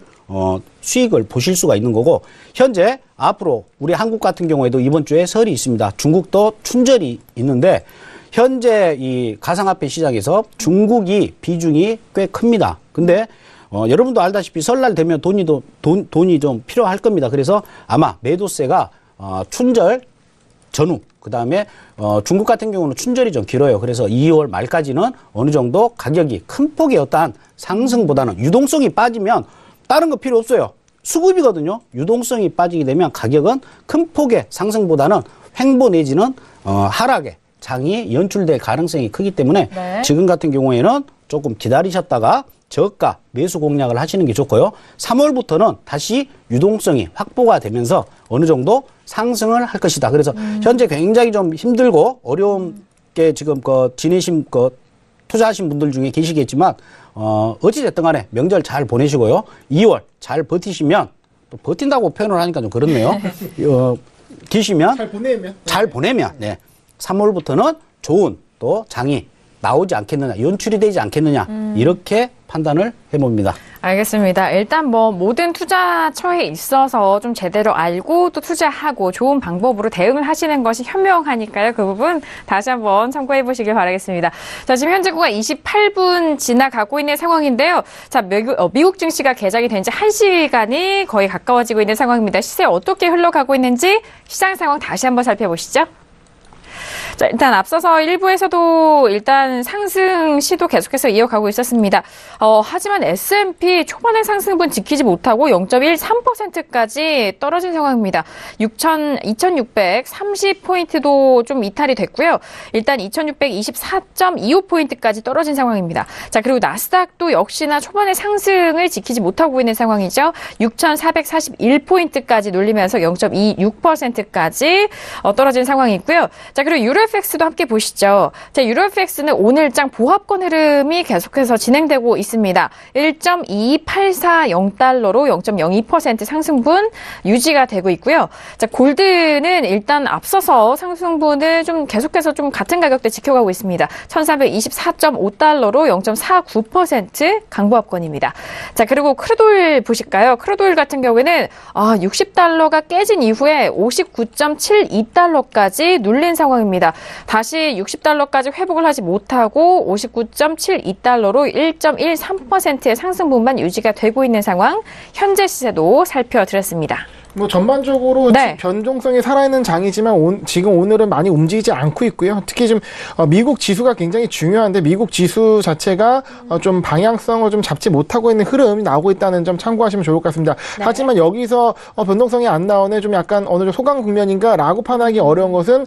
수익을 보실 수가 있는 거고 현재 앞으로 우리 한국 같은 경우에도 이번 주에 설이 있습니다. 중국도 춘절이 있는데 현재 이 가상화폐 시장에서 중국이 비중이 꽤 큽니다. 근데 여러분도 알다시피 설날 되면 돈이 좀 필요할 겁니다. 그래서 아마 매도세가 춘절 전후 그 다음에 중국 같은 경우는 춘절이 좀 길어요. 그래서 2월 말까지는 어느 정도 가격이 큰 폭의 어떠한 상승보다는 유동성이 빠지면 다른 거 필요 없어요. 수급이거든요. 유동성이 빠지게 되면 가격은 큰 폭의 상승보다는 횡보 내지는 하락의 장이 연출될 가능성이 크기 때문에 네. 지금 같은 경우에는 조금 기다리셨다가 저가 매수 공략을 하시는 게 좋고요. 3월부터는 다시 유동성이 확보가 되면서 어느 정도 상승을 할 것이다. 그래서 현재 굉장히 좀 힘들고 어려운 게 지금 투자하신 분들 중에 계시겠지만 어찌됐든 간에 명절 잘 보내시고요. 2월 잘 버티시면 또 버틴다고 표현을 하니까 좀 그렇네요. 기시면 잘 보내면 네. 3월부터는 좋은 또 장이 나오지 않겠느냐, 연출이 되지 않겠느냐 이렇게 판단을 해봅니다. 알겠습니다. 일단 뭐 모든 투자처에 있어서 좀 제대로 알고 또 투자하고 좋은 방법으로 대응을 하시는 것이 현명하니까요. 그 부분 다시 한번 참고해 보시길 바라겠습니다. 자, 지금 현재 구가 28분 지나가고 있는 상황인데요. 자, 미국 증시가 개장이 된 지 1시간이 거의 가까워지고 있는 상황입니다. 시세 어떻게 흘러가고 있는지 시장 상황 다시 한번 살펴보시죠. 자, 일단 앞서서 1부에서도 일단 상승 시도 계속해서 이어가고 있었습니다. 하지만 S&P 초반의 상승분 지키지 못하고 0.13%까지 떨어진 상황입니다. 2630포인트도 좀 이탈이 됐고요. 일단 2624.25포인트까지 떨어진 상황입니다. 자, 그리고 나스닥도 역시나 초반의 상승을 지키지 못하고 있는 상황이죠. 6441포인트까지 눌리면서 0.26%까지 떨어진 상황이고요. 자, 그리고 유로FX도 함께 보시죠. 자, 유로FX는 오늘장 보합권 흐름이 계속해서 진행되고 있습니다. 1.2840달러로 0.02% 상승분 유지가 되고 있고요. 자, 골드는 일단 앞서서 상승분을 좀 계속해서 좀 같은 가격대 지켜가고 있습니다. 1,424.5달러로 0.49% 강보합권입니다. 자, 그리고 크루돌 보실까요? 크루돌 같은 경우에는 60달러가 깨진 이후에 59.72달러까지 눌린 상황입니다. 다시 60달러까지 회복을 하지 못하고 59.72달러로 1.13%의 상승분만 유지가 되고 있는 상황, 현재 시세도 살펴드렸습니다. 뭐 전반적으로 네. 변동성이 살아있는 장이지만 지금 오늘은 많이 움직이지 않고 있고요. 특히 좀 미국 지수가 굉장히 중요한데 미국 지수 자체가 좀 방향성을 좀 잡지 못하고 있는 흐름이 나오고 있다는 점 참고하시면 좋을 것 같습니다. 네. 하지만 여기서 변동성이 안 나오네 좀 약간 어느 정도 소강 국면인가라고 판단하기 어려운 것은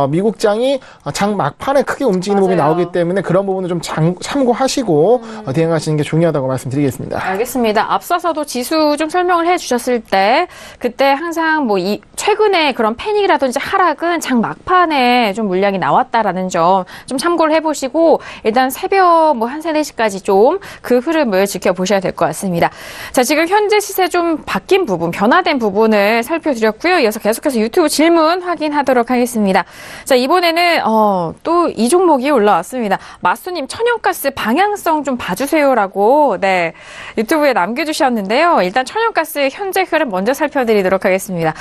미국장이 장 막판에 크게 움직이는 부분이 나오기 때문에 그런 부분을 좀 참고하시고 대응하시는 게 중요하다고 말씀드리겠습니다. 알겠습니다. 앞서서도 지수 좀 설명을 해주셨을 때 그때 항상 뭐 최근에 그런 패닉이라든지 하락은 장 막판에 좀 물량이 나왔다라는 점 좀 참고를 해보시고 일단 새벽 뭐 한 3, 4시까지 좀 그 흐름을 지켜보셔야 될 것 같습니다. 자, 지금 현재 시세 좀 바뀐 부분, 변화된 부분을 살펴드렸고요. 이어서 계속해서 유튜브 질문 확인하도록 하겠습니다. 자, 이번에는 또 이 종목이 올라왔습니다. 마수님 천연가스 방향성 좀 봐주세요라고 네 유튜브에 남겨주셨는데요. 일단 천연가스 현재 흐름 먼저 살펴드리도록 하겠습니다.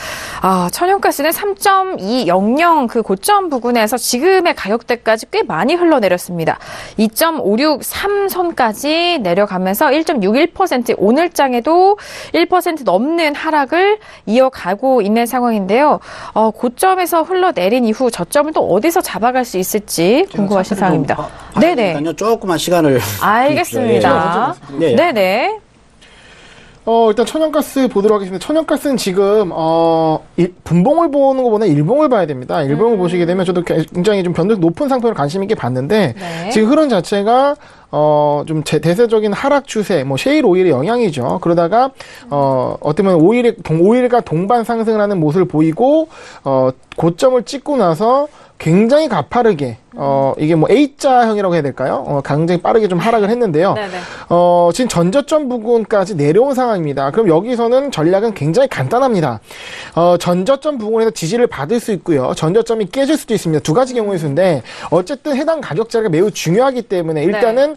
천연가스는 3.200 그 고점 부근에서 지금의 가격대까지 꽤 많이 흘러내렸습니다. 2.563선까지 내려가면서 1.61% 오늘장에도 1% 넘는 하락을 이어가고 있는 상황인데요. 고점에서 흘러내린 이후 저점을 또 어디서 잡아갈 수 있을지 궁금하신 상황입니다. 네네. 조금만 시간을. 알겠습니다. 네네. 일단 천연가스 보도록 하겠습니다. 천연가스는 지금 분봉을 보는 것보다 일봉을 봐야 됩니다. 일봉을 보시게 되면 저도 굉장히 좀 변동 높은 상품을 관심 있게 봤는데 네. 지금 흐름 자체가 좀 대세적인 하락 추세, 뭐 셰일 오일의 영향이죠. 그러다가 어떻게 보면 오일과 동반 상승을 하는 모습을 보이고 고점을 찍고 나서 굉장히 가파르게 이게 뭐 A자형이라고 해야 될까요? 굉장히 빠르게 좀 하락을 했는데요. 네네. 지금 전저점 부근까지 내려온 상황입니다. 그럼 여기서는 전략은 굉장히 간단합니다. 전저점 부근에서 지지를 받을 수 있고요. 전저점이 깨질 수도 있습니다. 두 가지 경우의 수인데 어쨌든 해당 가격 자리가 매우 중요하기 때문에 일단은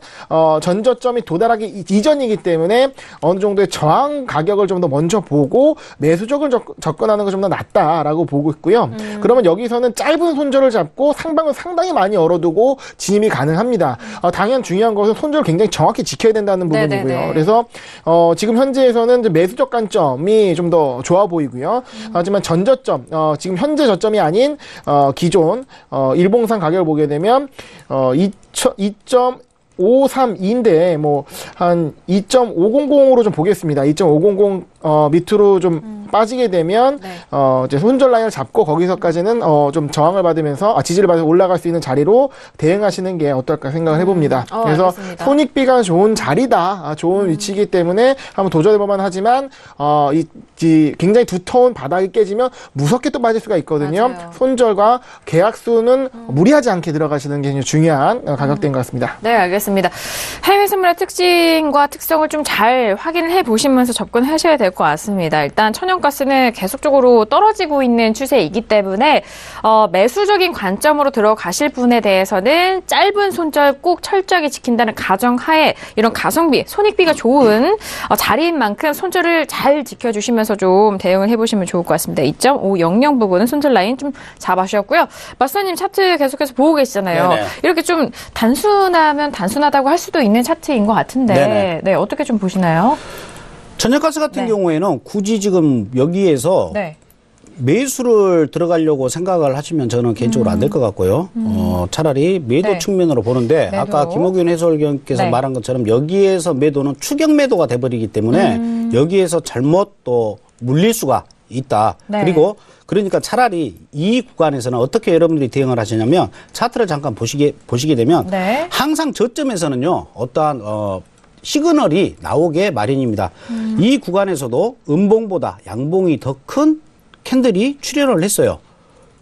전저점이 도달하기 이전이기 때문에 어느 정도의 저항 가격을 좀 더 먼저 보고 매수적을 접근하는 게 좀 더 낫다라고 보고 있고요. 그러면 여기서는 짧은 손절을 잡고 상방을 상당히 많이 열어두고 진입이 가능합니다. 당연 중요한 것은 손절을 굉장히 정확히 지켜야 된다는 부분이고요. 네네네. 그래서 지금 현재에서는 이제 매수적 관점이 좀 더 좋아 보이고요. 하지만 전저점, 지금 현재 저점이 아닌 기존 일봉상 가격을 보게 되면 2.532인데 뭐 한 2.500으로 좀 보겠습니다. 2.500 밑으로 좀 빠지게 되면 이제 손절 라인을 잡고 거기서까지는 좀 저항을 받으면서 지지를 받아서 올라갈 수 있는 자리로 대응하시는 게 어떨까 생각을 해봅니다. 그래서 알겠습니다. 손익비가 좋은 자리다, 좋은 위치이기 때문에 한번 도전해볼만 하지만 굉장히 두터운 바닥이 깨지면 무섭게 또 빠질 수가 있거든요. 맞아요. 손절과 계약수는 무리하지 않게 들어가시는 게 중요한 가격대인 것 같습니다. 네, 알겠습니다. 해외 선물의 특징과 특성을 좀 잘 확인을 해보시면서 접근하셔야 될 것 같습니다. 일단 천연가스는 계속적으로 떨어지고 있는 추세이기 때문에 매수적인 관점으로 들어가실 분에 대해서는 짧은 손절 꼭 철저하게 지킨다는 가정하에 이런 가성비, 손익비가 좋은 자리인 만큼 손절을 잘 지켜주시면서 좀 대응을 해보시면 좋을 것 같습니다. 2.500 부분은 손절 라인 좀 잡아주셨고요. 마스터님 차트 계속해서 보고 계시잖아요. 네네. 이렇게 좀 단순하면 단순하다고 할 수도 있는 차트인 것 같은데 네네. 네, 어떻게 좀 보시나요? 천연가스 같은 경우에는 굳이 지금 여기에서 매수를 들어가려고 생각을 하시면 저는 개인적으로 안 될 것 같고요. 차라리 매도 네. 측면으로 보는데 매도. 아까 김옥균 해설위원께서 네. 말한 것처럼 여기에서 매도는 추격 매도가 돼버리기 때문에 여기에서 잘못 또 물릴 수가 있다. 네. 그리고 그러니까 차라리 이 구간에서는 어떻게 여러분들이 대응을 하시냐면 차트를 잠깐 보시게 되면 네. 항상 저점에서는요 어떠한 시그널이 나오게 마련입니다. 이 구간에서도 음봉보다 양봉이 더 큰 캔들이 출현을 했어요.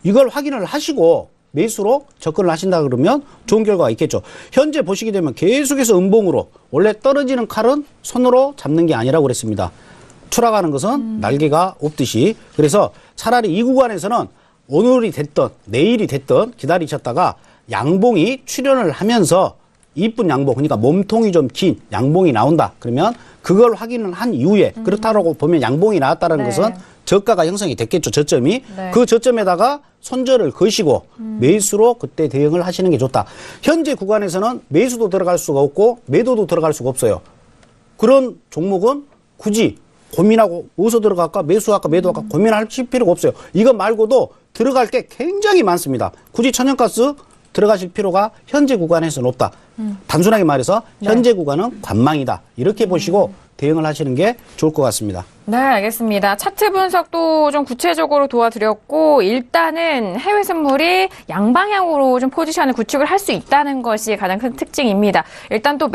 이걸 확인을 하시고 매수로 접근을 하신다 그러면 좋은 결과가 있겠죠. 현재 보시게 되면 계속해서 음봉으로 원래 떨어지는 칼은 손으로 잡는 게 아니라고 그랬습니다. 추락하는 것은 날개가 없듯이. 그래서 차라리 이 구간에서는 오늘이 됐든 내일이 됐든 기다리셨다가 양봉이 출현을 하면서 이쁜 양봉, 그러니까 몸통이 좀 긴 양봉이 나온다. 그러면 그걸 확인을 한 이후에 그렇다라고 보면 양봉이 나왔다는 네. 것은 저가가 형성이 됐겠죠. 저점이. 네. 그 저점에다가 손절을 거시고 매수로 그때 대응을 하시는 게 좋다. 현재 구간에서는 매수도 들어갈 수가 없고 매도도 들어갈 수가 없어요. 그런 종목은 굳이 고민하고 어디서 들어갈까 매수할까 매도할까 고민하실 필요가 없어요. 이거 말고도 들어갈 게 굉장히 많습니다. 굳이 천연가스 들어가실 필요가 현재 구간에서는 없다. 단순하게 말해서 현재 구간은 관망이다. 이렇게 보시고 대응을 하시는 게 좋을 것 같습니다. 네, 알겠습니다. 차트 분석도 좀 구체적으로 도와드렸고 일단은 해외 선물이 양방향으로 좀 포지션을 구축을 할 수 있다는 것이 가장 큰 특징입니다. 일단 또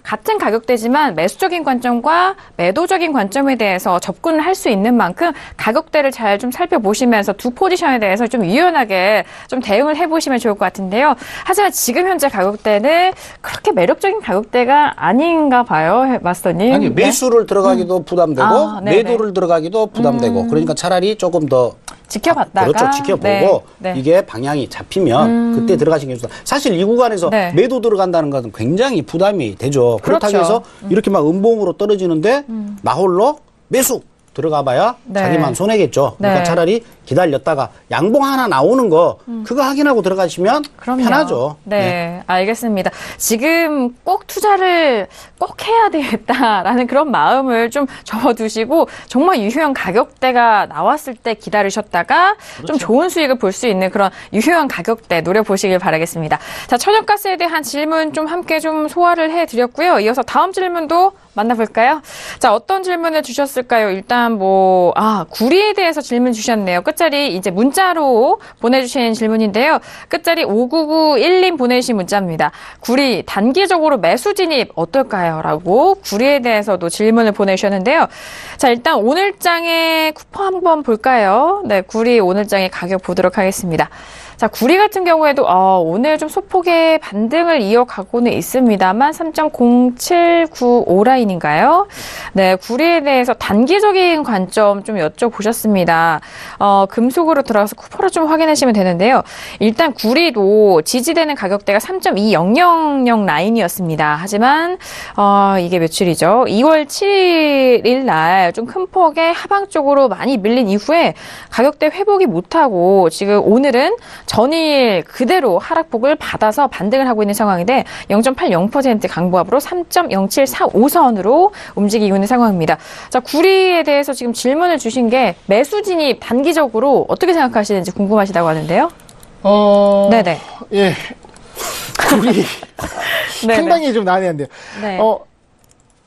같은 가격대지만 매수적인 관점과 매도적인 관점에 대해서 접근을 할 수 있는 만큼 가격대를 잘 좀 살펴보시면서 두 포지션에 대해서 좀 유연하게 좀 대응을 해보시면 좋을 것 같은데요. 하지만 지금 현재 가격대는 그렇게 매력적인 가격대가 아닌가 봐요, 마스터님. 아니, 매수를 들어가기도 부담되고 아, 네네. 매도를 들어가기도 부담되고 그러니까 차라리 조금 더 지켜봤다가 그렇죠. 지켜보고 네, 네. 이게 방향이 잡히면 그때 들어가시는 게 좋다. 사실 이 구간에서 네. 매도 들어간다는 것은 굉장히 부담이 되죠. 그렇다고 그렇죠. 해서 이렇게 막 음봉으로 떨어지는데 나홀로 매수 들어가 봐야 네. 자기만 손해겠죠. 그러니까 네. 차라리 기다렸다가 양봉 하나 나오는 거 그거 확인하고 들어가시면 그럼요. 편하죠. 네, 알겠습니다. 지금 꼭 투자를 꼭 해야 되겠다라는 그런 마음을 좀 접어두시고 정말 유효한 가격대가 나왔을 때 기다리셨다가 좀 좋은 수익을 볼 수 있는 그런 유효한 가격대 노려보시길 바라겠습니다. 자, 천연가스에 대한 질문 좀 함께 좀 소화를 해드렸고요. 이어서 다음 질문도 만나볼까요? 자, 어떤 질문을 주셨을까요? 일단 구리에 대해서 질문 주셨네요. 끝자리 이제 문자로 보내주신 질문인데요. 끝자리 5991님 보내주신 문자입니다. 구리 단기적으로 매수 진입 어떨까요? 라고 구리에 대해서도 질문을 보내주셨는데요. 자, 일단 오늘장의 쿠폰 한번 볼까요? 네, 구리 오늘장의 가격 보도록 하겠습니다. 자, 구리 같은 경우에도 오늘 좀 소폭의 반등을 이어가고는 있습니다만 3.0795 라인인가요? 네, 구리에 대해서 단기적인 관점 좀 여쭤보셨습니다. 금속으로 들어가서 쿠퍼를 좀 확인하시면 되는데요. 일단 구리도 지지되는 가격대가 3.2000 라인이었습니다. 하지만 이게 며칠이죠? 2월 7일 날 좀 큰 폭의 하방 쪽으로 많이 밀린 이후에 가격대 회복이 못하고 지금 오늘은 전일 그대로 하락폭을 받아서 반등을 하고 있는 상황인데 0.80% 강보합으로 3.0745선으로 움직이고 있는 상황입니다. 자, 구리에 대해서 지금 질문을 주신 게 매수 진입 단기적으로 어떻게 생각하시는지 궁금하시다고 하는데요. 네네. 예. 구리 네네. 상당히 좀 난해한데요. 네.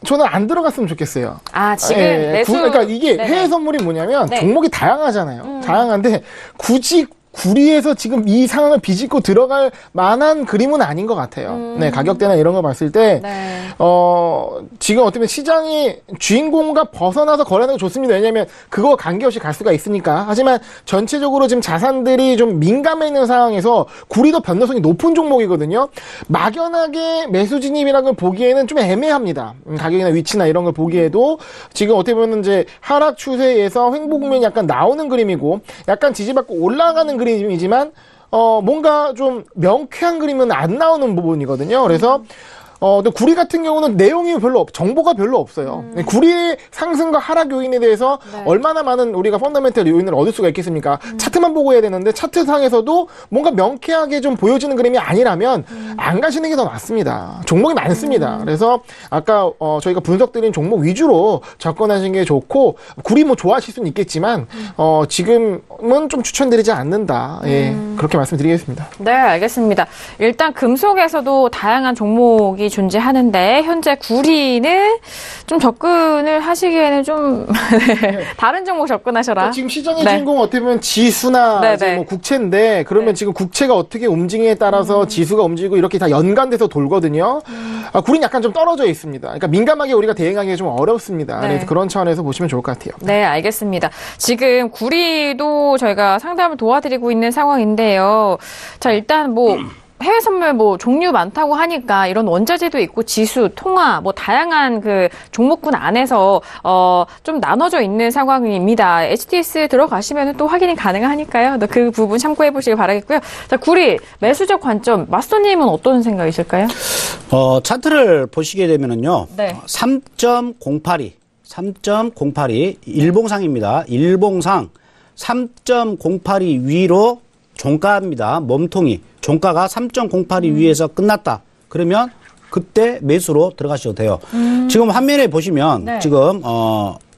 저는 안 들어갔으면 좋겠어요. 지금 예, 매수. 그러니까 이게 네네. 해외 선물이 뭐냐면 네. 종목이 다양하잖아요. 다양한데 굳이 구리에서 지금 이 상황을 비집고 들어갈 만한 그림은 아닌 것 같아요. 네, 가격대나 이런 거 봤을 때, 네. 지금 어떻게 보면 시장이 주인공과 벗어나서 거래하는 게 좋습니다. 왜냐면 그거 관계없이 갈 수가 있으니까. 하지만 전체적으로 지금 자산들이 좀 민감해 있는 상황에서 구리도 변동성이 높은 종목이거든요. 막연하게 매수 진입이라는 걸 보기에는 좀 애매합니다. 가격이나 위치나 이런 걸 보기에도 지금 어떻게 보면 이제 하락 추세에서 횡보 국면이 약간 나오는 그림이고 약간 지지받고 올라가는 그림이지만 뭔가 좀 명쾌한 그림은 안 나오는 부분이거든요. 그래서 근데 구리 같은 경우는 내용이 정보가 별로 없어요. 구리의 상승과 하락 요인에 대해서 네. 얼마나 많은 우리가 펀더멘털 요인을 얻을 수가 있겠습니까? 차트만 보고 해야 되는데 차트상에서도 뭔가 명쾌하게 좀 보여지는 그림이 아니라면 안 가시는 게 더 낫습니다. 종목이 많습니다. 그래서 아까 저희가 분석드린 종목 위주로 접근하시는 게 좋고, 구리 뭐 좋아하실 수는 있겠지만 지금은 좀 추천드리지 않는다. 예, 그렇게 말씀드리겠습니다. 네, 알겠습니다. 일단 금속에서도 다양한 종목이 존재하는데 현재 구리는 좀 접근을 하시기에는 좀 네, 다른 종목 접근하셔라. 그러니까 지금 시장의 네. 주인공 어떻게 보면 지수나 네, 이제 네. 뭐 국채인데, 그러면 지금 국채가 어떻게 움직이냐에 따라서 지수가 움직이고 이렇게 다 연관돼서 돌거든요. 구리는 약간 좀 떨어져 있습니다. 그러니까 민감하게 우리가 대응하기가 좀 어렵습니다. 네. 그래서 그런 차원에서 보시면 좋을 것 같아요. 네, 알겠습니다. 지금 구리도 저희가 상담을 도와드리고 있는 상황인데요. 자, 일단 뭐 해외 선물 뭐 종류 많다고 하니까 이런 원자재도 있고 지수, 통화 뭐 다양한 그 종목군 안에서 좀 나눠져 있는 상황입니다. HTS 들어가시면 또 확인이 가능하니까요. 그 부분 참고해 보시길 바라겠고요. 자, 구리 매수적 관점 마스터님은 어떤 생각이실까요? 차트를 보시게 되면은요. 네. 3.082 일봉상입니다. 일봉상 3.082 위로 종가입니다. 몸통이. 종가가 3.082 위에서 끝났다. 그러면 그때 매수로 들어가셔도 돼요. 지금 화면에 보시면 네. 지금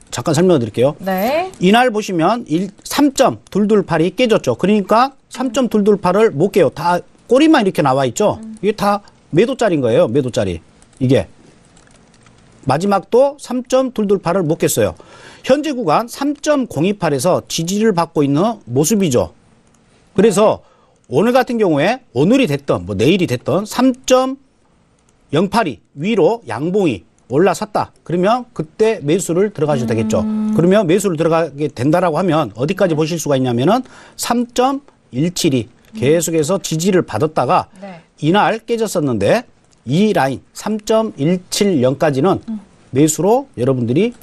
잠깐 설명해 드릴게요. 네. 이날 보시면 3.228이 깨졌죠. 그러니까 3.228을 못 깨요. 다 꼬리만 이렇게 나와 있죠. 이게 다 매도짜리인 거예요. 매도짜리. 이게. 마지막도 3.228을 못 깼어요. 현재 구간 3.028에서 지지를 받고 있는 모습이죠. 그래서 오늘 같은 경우에 오늘이 됐던 뭐 내일이 됐던 3.082 위로 양봉이 올라섰다. 그러면 그때 매수를 들어가셔도 되겠죠. 그러면 매수를 들어가게 된다라고 하면 어디까지 보실 수가 있냐면은 3.172 계속해서 지지를 받았다가 네. 이날 깨졌었는데 이 라인 3.170까지는 매수로 여러분들이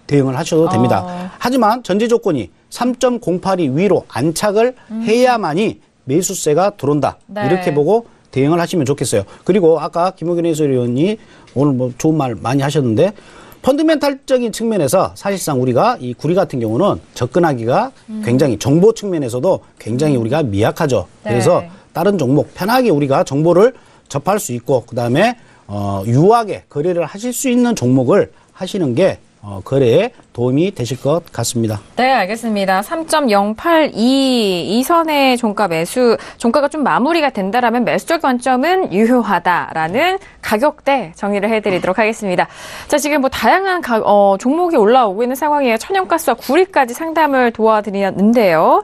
대응을 하셔도 됩니다. 하지만 전제 조건이 3.082 위로 안착을 해야만이 매수세가 들어온다. 네. 이렇게 보고 대응을 하시면 좋겠어요. 그리고 아까 김호균 해설위원이 오늘 뭐 좋은 말 많이 하셨는데 펀드멘탈적인 측면에서 사실상 우리가 이 구리 같은 경우는 접근하기가 굉장히 정보 측면에서도 굉장히 우리가 미약하죠. 네. 그래서 다른 종목 편하게 우리가 정보를 접할 수 있고 그다음에 유하게 거래를 하실 수 있는 종목을 하시는 게 거래에 도움이 되실 것 같습니다. 네, 알겠습니다. 3.082 이 선의 종가 매수, 종가가 좀 마무리가 된다라면 매수적 관점은 유효하다라는 가격대 정의를 해드리도록 하겠습니다. 자, 지금 뭐 다양한 종목이 올라오고 있는 상황이에요. 천연가스와 구리까지 상담을 도와드렸는데요.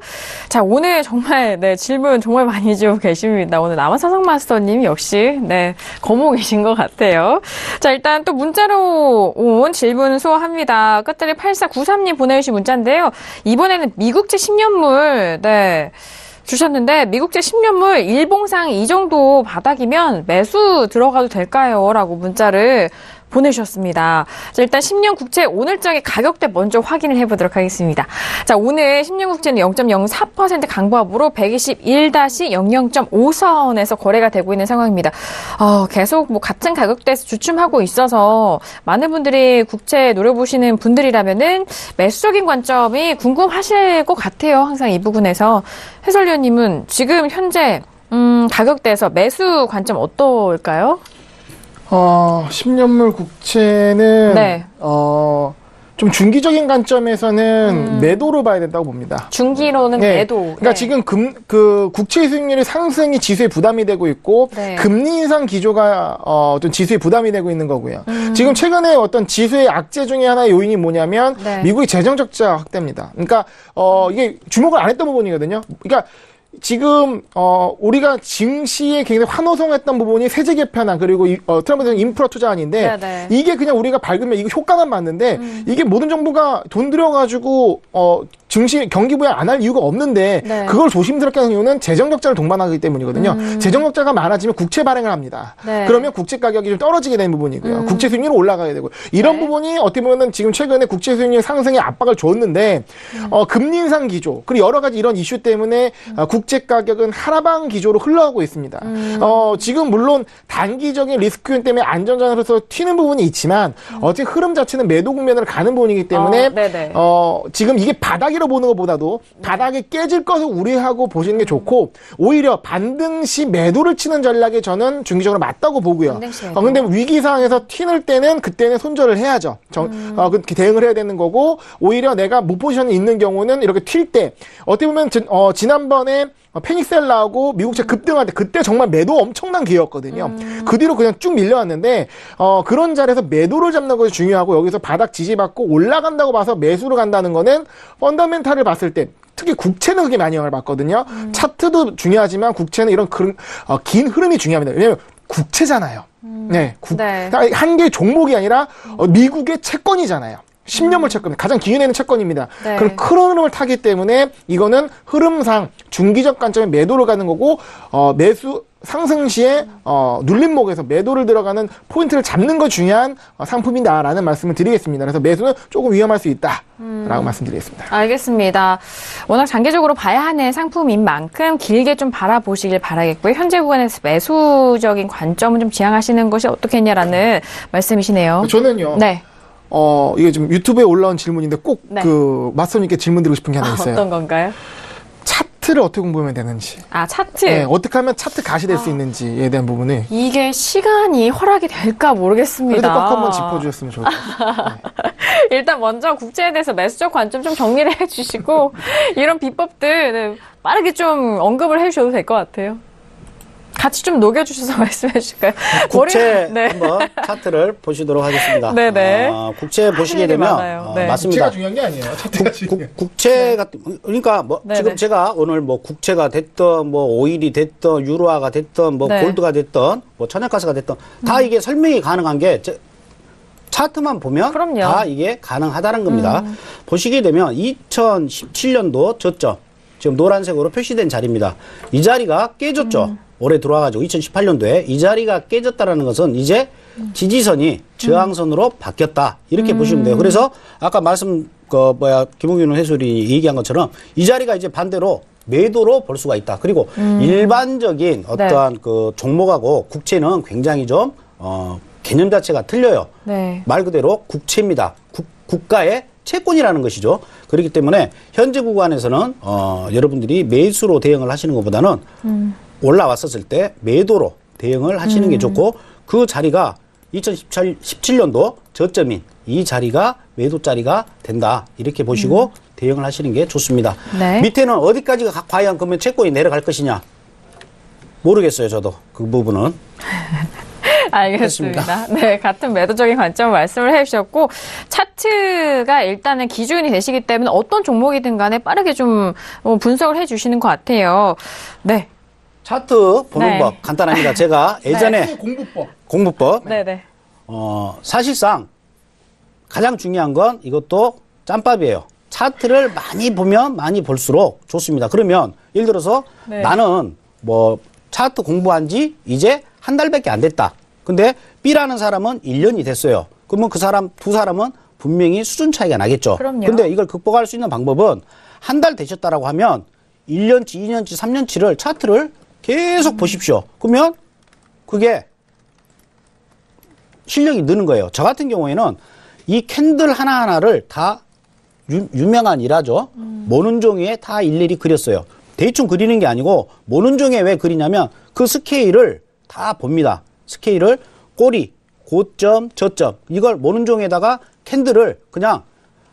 자, 오늘 정말 질문 정말 많이 주고 계십니다. 오늘 남한사성 마스터님 역시 거모 계신 것 같아요. 자, 일단 또 문자로 온 질문 소화합니다. 끝들이 8493님 보내주신 문자인데요. 이번에는 미국채 10년물 주셨는데 미국채 10년물 일봉상 이 정도 바닥이면 매수 들어가도 될까요? 라고 문자를 보내주셨습니다. 자, 일단 10년 국채 오늘장의 가격대 먼저 확인을 해보도록 하겠습니다. 자, 오늘 10년 국채는 0.04% 강보합으로 121-00.5선에서 거래가 되고 있는 상황입니다. 계속 뭐 같은 가격대에서 주춤하고 있어서 많은 분들이 국채 노려보시는 분들이라면은 매수적인 관점이 궁금하실 것 같아요. 항상 이 부분에서. 해설위원님은 지금 현재 가격대에서 매수 관점 어떨까요? 10년물 국채는 좀 중기적인 관점에서는 매도로 봐야 된다고 봅니다. 중기로는 매도. 그러니까 지금 국채 수익률의 상승이 지수에 부담이 되고 있고 금리 인상 기조가 좀 지수에 부담이 되고 있는 거고요. 지금 최근에 어떤 지수의 악재 중에 하나의 요인이 뭐냐면 미국의 재정 적자 확대입니다. 그러니까 이게 주목을 안 했던 부분이거든요. 그러니까 지금 우리가 증시에 굉장히 환호성했던 부분이 세제 개편안 그리고 트럼프 대통령 인프라 투자안인데 이게 그냥 우리가 밝으면 이거 효과만 봤는데 이게 모든 정부가 돈 들여가지고 경기 부양 안 할 이유가 없는데 네. 그걸 조심스럽게 하는 이유는 재정 적자를 동반하기 때문이거든요. 재정 적자가 많아지면 국채 발행을 합니다. 네. 그러면 국채 가격이 좀 떨어지게 되는 부분이고요. 국채 수익률이 올라가야 되고 이런 네. 부분이 어떻게 보면은 지금 최근에 국채 수익률 상승에 압박을 줬는데 금리 인상 기조 그리고 여러 가지 이런 이슈 때문에 국채 가격은 하락방 기조로 흘러가고 있습니다. 지금 물론 단기적인 리스크 때문에 안전자산으로서 튀는 부분이 있지만 어제 흐름 자체는 매도 국면으로 가는 부분이기 때문에 네네. 지금 이게 바닥이라 보는 것보다도 바닥이 깨질 것을 우려하고 보시는 게 좋고 오히려 반등 시 매도를 치는 전략이 저는 중기적으로 맞다고 보고요. 반등 시 매도. 근데 위기 상황에서 튀는 때는 그때는 손절을 해야죠. 그렇게 대응을 해야 되는 거고 오히려 내가 못 포지션에 있는 경우는 이렇게 튈 때 어떻게 보면 지난번에 패닉셀라하고 미국채 급등할 때 그때 정말 매도 엄청난 기회였거든요. 그 뒤로 그냥 쭉 밀려왔는데 그런 자리에서 매도를 잡는 것이 중요하고 여기서 바닥 지지받고 올라간다고 봐서 매수를 간다는 거는 펀더멘탈을 봤을 때 특히 국채는 그게 많이 영향을 받거든요. 차트도 중요하지만 국채는 이런 긴 흐름이 중요합니다. 왜냐하면 국채잖아요. 네, 네. 한 개의 종목이 아니라 미국의 채권이잖아요. 10년물 채권, 가장 기존에 있는 채권입니다. 네. 그럼 큰 흐름을 타기 때문에 이거는 흐름상 중기적 관점에 매도를 가는 거고 매수 상승 시에 눌림목에서 매도를 들어가는 포인트를 잡는 거 중요한 상품이다라는 말씀을 드리겠습니다. 그래서 매수는 조금 위험할 수 있다라고 말씀드리겠습니다. 알겠습니다. 워낙 장기적으로 봐야 하는 상품인 만큼 길게 좀 바라보시길 바라겠고요. 현재 구간에서 매수적인 관점은 좀 지향하시는 것이 어떻겠냐라는 말씀이시네요. 저는요. 네. 이게 지금 유튜브에 올라온 질문인데 꼭 네. 마스터님께 질문 드리고 싶은 게 하나 있어요. 어떤 건가요? 차트를 어떻게 공부하면 되는지. 차트. 네, 어떻게 하면 차트 가시될 수 있는지에 대한 부분을. 이게 시간이 허락이 될까 모르겠습니다. 그래도 꼭 한번 짚어주셨으면 좋을 것 같아요. 일단 먼저 국제에 대해서 매수적 관점 좀 정리를 해주시고 이런 비법들 빠르게 좀 언급을 해주셔도 될 것 같아요. 같이 좀 녹여주셔서 말씀해 주실까요? 국채 네. 한번 차트를 보시도록 하겠습니다. 네네. 국채 보시게 일이 되면 많아요. 네. 맞습니다. 차트가 중요한 게 아니에요. 차트가 중요해요. 국채 같은 그러니까 네네. 지금 제가 오늘 국채가 됐던 오일이 됐던 유로화가 됐던 네. 골드가 됐던 천연가스가 됐던 다 이게 설명이 가능한 게 차트만 보면 그럼요. 다 이게 가능하다는 겁니다. 보시게 되면 2017년도 저점 지금 노란색으로 표시된 자리입니다. 이 자리가 깨졌죠. 올해 들어와가지고 2018년도에 이 자리가 깨졌다라는 것은 이제 지지선이 저항선으로 바뀌었다 이렇게 보시면 돼요. 그래서 아까 김홍균 해설이 얘기한 것처럼 이 자리가 이제 반대로 매도로 볼 수가 있다. 그리고 일반적인 어떠한 그 종목하고 국채는 굉장히 좀 개념 자체가 틀려요. 네. 말 그대로 국채입니다. 국가의 채권이라는 것이죠. 그렇기 때문에 현재 구간에서는 여러분들이 매수로 대응을 하시는 것보다는 올라왔었을 때 매도로 대응을 하시는 게 좋고 그 자리가 2017년도 저점인 이 자리가 매도 자리가 된다. 이렇게 보시고 대응을 하시는 게 좋습니다. 네. 밑에는 어디까지 과연 그러면 채권이 내려갈 것이냐 모르겠어요. 저도 그 부분은. 알겠습니다. 네, 같은 매도적인 관점 말씀을 해주셨고 차트가 일단은 기준이 되시기 때문에 어떤 종목이든 간에 빠르게 좀 분석을 해주시는 것 같아요. 네. 차트 보는 네. 법 간단합니다. 제가 예전에 공부법 네네. 사실상 가장 중요한 건 이것도 짬밥이에요. 차트를 많이 보면 많이 볼수록 좋습니다. 그러면 예를 들어서 네. 나는 차트 공부한 지 이제 한 달밖에 안 됐다. 근데 B라는 사람은 1년이 됐어요. 그러면 두 사람은 분명히 수준 차이가 나겠죠. 그럼요. 근데 이걸 극복할 수 있는 방법은 한 달 되셨다라고 하면 1년치, 2년치, 3년치를 차트를 계속 보십시오. 그러면 그게 실력이 느는 거예요. 저 같은 경우에는 이 캔들 하나하나를 다 유명한 일화죠. 모는 종이에 다 일일이 그렸어요. 대충 그리는 게 아니고 모는 종이에 왜 그리냐면 그 스케일을 다 봅니다. 스케일을 꼬리, 고점, 저점 이걸 모는 종이에다가 캔들을 그냥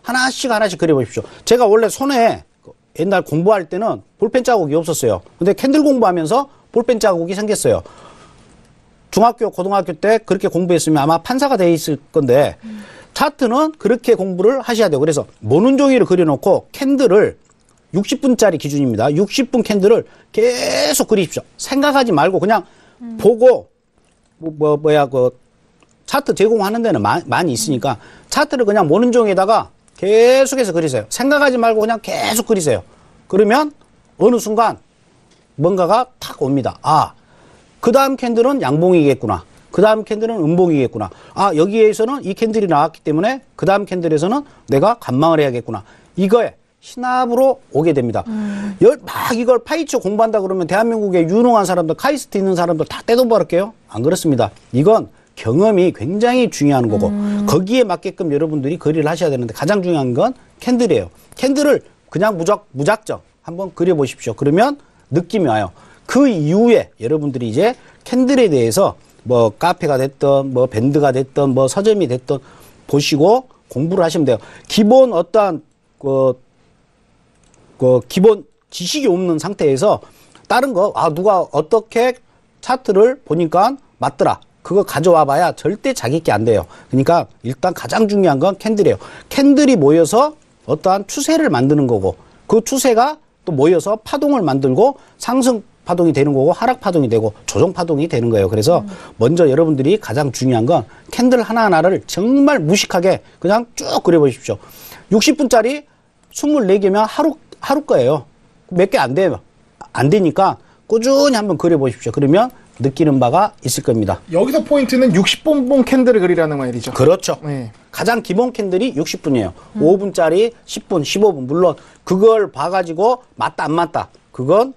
하나씩 그려보십시오. 제가 원래 손에 옛날 공부할 때는 볼펜 자국이 없었어요. 근데 캔들 공부하면서 볼펜 자국이 생겼어요. 중학교, 고등학교 때 그렇게 공부했으면 아마 판사가 돼 있을 건데 차트는 그렇게 공부를 하셔야 돼요. 그래서 모는 종이를 그려놓고 캔들을 60분짜리 기준입니다. 60분 캔들을 계속 그리십시오. 생각하지 말고 그냥 보고 차트 제공하는 데는 많이 있으니까 차트를 그냥 모는 종이에다가 계속해서 그리세요. 생각하지 말고 그냥 계속 그리세요. 그러면 어느 순간 뭔가가 탁 옵니다. 아, 그 다음 캔들은 양봉이겠구나. 그 다음 캔들은 음봉이겠구나. 아, 여기에서는 이 캔들이 나왔기 때문에 그 다음 캔들에서는 내가 관망을 해야겠구나. 이거에 신압으로 오게 됩니다. 막 이걸 파이쳐 공부한다 그러면 대한민국의 유능한 사람들, 카이스트 있는 사람들 다 떼도버릴게요? 안 그렇습니다. 이건 경험이 굉장히 중요한 거고 거기에 맞게끔 여러분들이 거리를 하셔야 되는데 가장 중요한 건 캔들이에요. 캔들을 그냥 무작정 한번 그려보십시오. 그러면 느낌이 와요. 그 이후에 여러분들이 이제 캔들에 대해서 뭐 카페가 됐든 뭐 밴드가 됐든 뭐 서점이 됐든 보시고 공부를 하시면 돼요. 기본 어떠한 기본 지식이 없는 상태에서 다른 거 누가 어떻게 차트를 보니까 맞더라. 그거 가져와 봐야 절대 자기 게 안 돼요. 그러니까 일단 가장 중요한 건 캔들이에요. 캔들이 모여서 어떠한 추세를 만드는 거고 그 추세가 또 모여서 파동을 만들고 상승 파동이 되는 거고 하락 파동이 되고 조정 파동이 되는 거예요. 그래서 먼저 여러분들이 가장 중요한 건 캔들 하나하나를 정말 무식하게 그냥 쭉 그려보십시오. 60분짜리 24개면 하루 거예요. 몇 개 안 돼요. 안 되니까 꾸준히 한번 그려보십시오. 그러면 느끼는 바가 있을 겁니다. 여기서 포인트는 60분 캔들을 그리라는 말이죠. 그렇죠. 네. 가장 기본 캔들이 60분이에요. 5분짜리 10분, 15분. 물론 그걸 봐가지고 맞다 안 맞다. 그건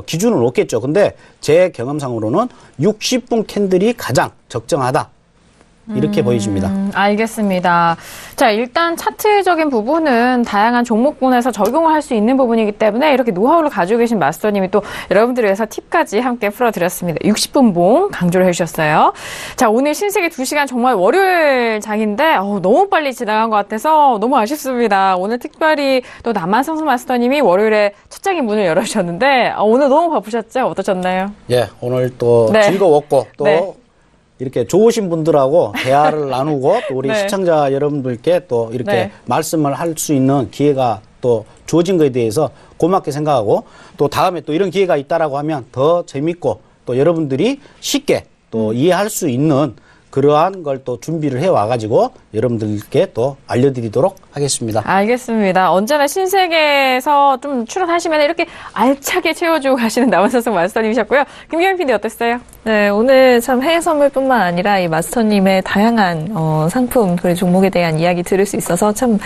기준은 없겠죠. 근데 제 경험상으로는 60분 캔들이 가장 적정하다. 이렇게 보여집니다. 알겠습니다. 자, 일단 차트적인 부분은 다양한 종목군에서 적용을 할 수 있는 부분이기 때문에 이렇게 노하우를 가지고 계신 마스터님이 또 여러분들을 위해서 팁까지 함께 풀어드렸습니다. 60분 봉 강조를 해주셨어요. 자, 오늘 신세계 2시간 정말 월요일 장인데 너무 빨리 지나간 것 같아서 너무 아쉽습니다. 오늘 특별히 또 남한성수 마스터님이 월요일에 첫 장의 문을 열어주셨는데 오늘 너무 바쁘셨죠? 어떠셨나요? 예, 오늘 또 네. 즐거웠고 또 네. 이렇게 좋으신 분들하고 대화를 나누고 또 우리 네. 시청자 여러분들께 또 이렇게 네. 말씀을 할 수 있는 기회가 또 주어진 것에 대해서 고맙게 생각하고 또 다음에 또 이런 기회가 있다라고 하면 더 재밌고 또 여러분들이 쉽게 또 이해할 수 있는 그러한 걸 또 준비를 해와가지고 여러분들께 또 알려드리도록 하겠습니다. 알겠습니다. 언제나 신세계에서 좀 출연하시면 이렇게 알차게 채워주고 가시는 남한선수 마스터님이셨고요. 김경민 PD 어땠어요? 네, 오늘 참 해외 선물뿐만 아니라 이 마스터님의 다양한 상품 그리고 종목에 대한 이야기 들을 수 있어서 참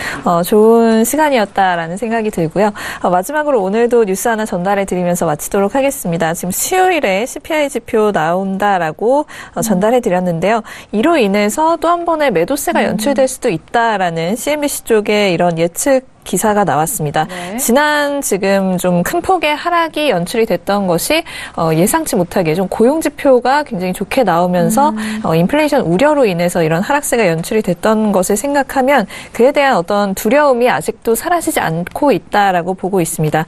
좋은 시간이었다라는 생각이 들고요. 마지막으로 오늘도 뉴스 하나 전달해 드리면서 마치도록 하겠습니다. 지금 수요일에 CPI 지표 나온다라고 전달해 드렸는데요. 이로 인해서 또 한 번의 매도세가 연출될 수도 있다라는 CNBC 쪽의 이런 예측 기사가 나왔습니다. 네. 지난 지금 좀 큰 폭의 하락이 연출이 됐던 것이 예상치 못하게 좀 고용 지표가 굉장히 좋게 나오면서 인플레이션 우려로 인해서 이런 하락세가 연출이 됐던 것을 생각하면 그에 대한 어떤 두려움이 아직도 사라지지 않고 있다라고 보고 있습니다.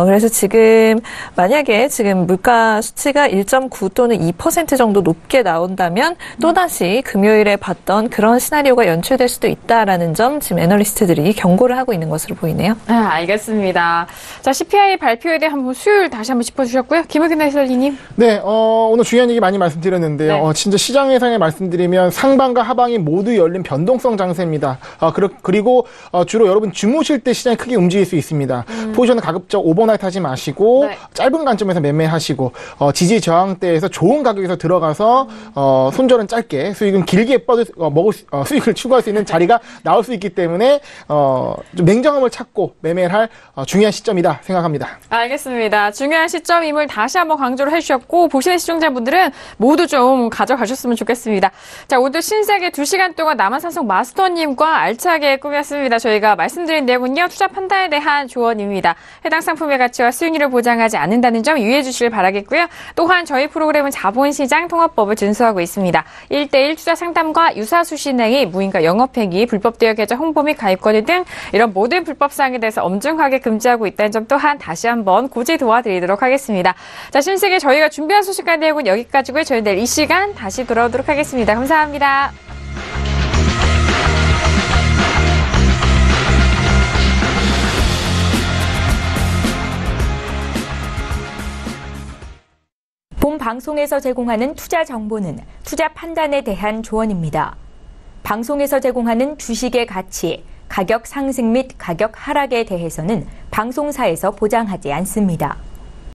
그래서 지금 만약에 지금 물가 수치가 1.9 또는 2% 정도 높게 나온다면 또다시 금요일에 봤던 그런 시나리오가 연출될 수도 있다라는 점 지금 애널리스트들이 경고를 하고 있는 것으로 보이네요. 알겠습니다. 자, CPI 발표에 대해 한번 수요일 다시 한번 짚어주셨고요. 김학균 해설위원님. 네, 오늘 중요한 얘기 많이 말씀드렸는데요. 네. 진짜 시장 예상에 말씀드리면 상방과 하방이 모두 열린 변동성 장세입니다. 그리고 주로 여러분 주무실 때 시장이 크게 움직일 수 있습니다. 포지션을 가급적 오버나이트 하지 마시고 네. 짧은 관점에서 매매하시고 지지 저항대에서 좋은 가격에서 들어가서 손절은 짧게 수익은 길게 수익을 추구할 수 있는 자리가 나올 수 있기 때문에 좀 냉정함을 찾고 매매를 할 중요한 시점이다 생각합니다. 알겠습니다. 중요한 시점임을 다시 한번 강조를 해주셨고 보시는 시청자분들은 모두 좀 가져가셨으면 좋겠습니다. 자, 오늘 신세계 2시간 동안 남한산성 마스터님과 알차게 꾸몄습니다. 저희가 말씀드린 내용은요. 투자 판단에 대한 조언입니다. 해당 상품의 가치와 수익률을 보장하지 않는다는 점 유의해 주시길 바라겠고요. 또한 저희 프로그램은 자본시장 통합법을 준수하고 있습니다. 1:1 투자 상담과 유사수신행위, 무인가 영업행위, 불법대여 계좌 홍보 및 가입권을 등 이런 모든 불법사항에 대해서 엄중하게 금지하고 있다는 점 또한 다시 한번 고지 도와드리도록 하겠습니다. 자, 신세계 저희가 준비한 소식과 내용은 여기까지고요. 저희 내일 이 시간 다시 돌아오도록 하겠습니다. 감사합니다. 본 방송에서 제공하는 투자 정보는 투자 판단에 대한 조언입니다. 방송에서 제공하는 주식의 가치, 가격 상승 및 가격 하락에 대해서는 방송사에서 보장하지 않습니다.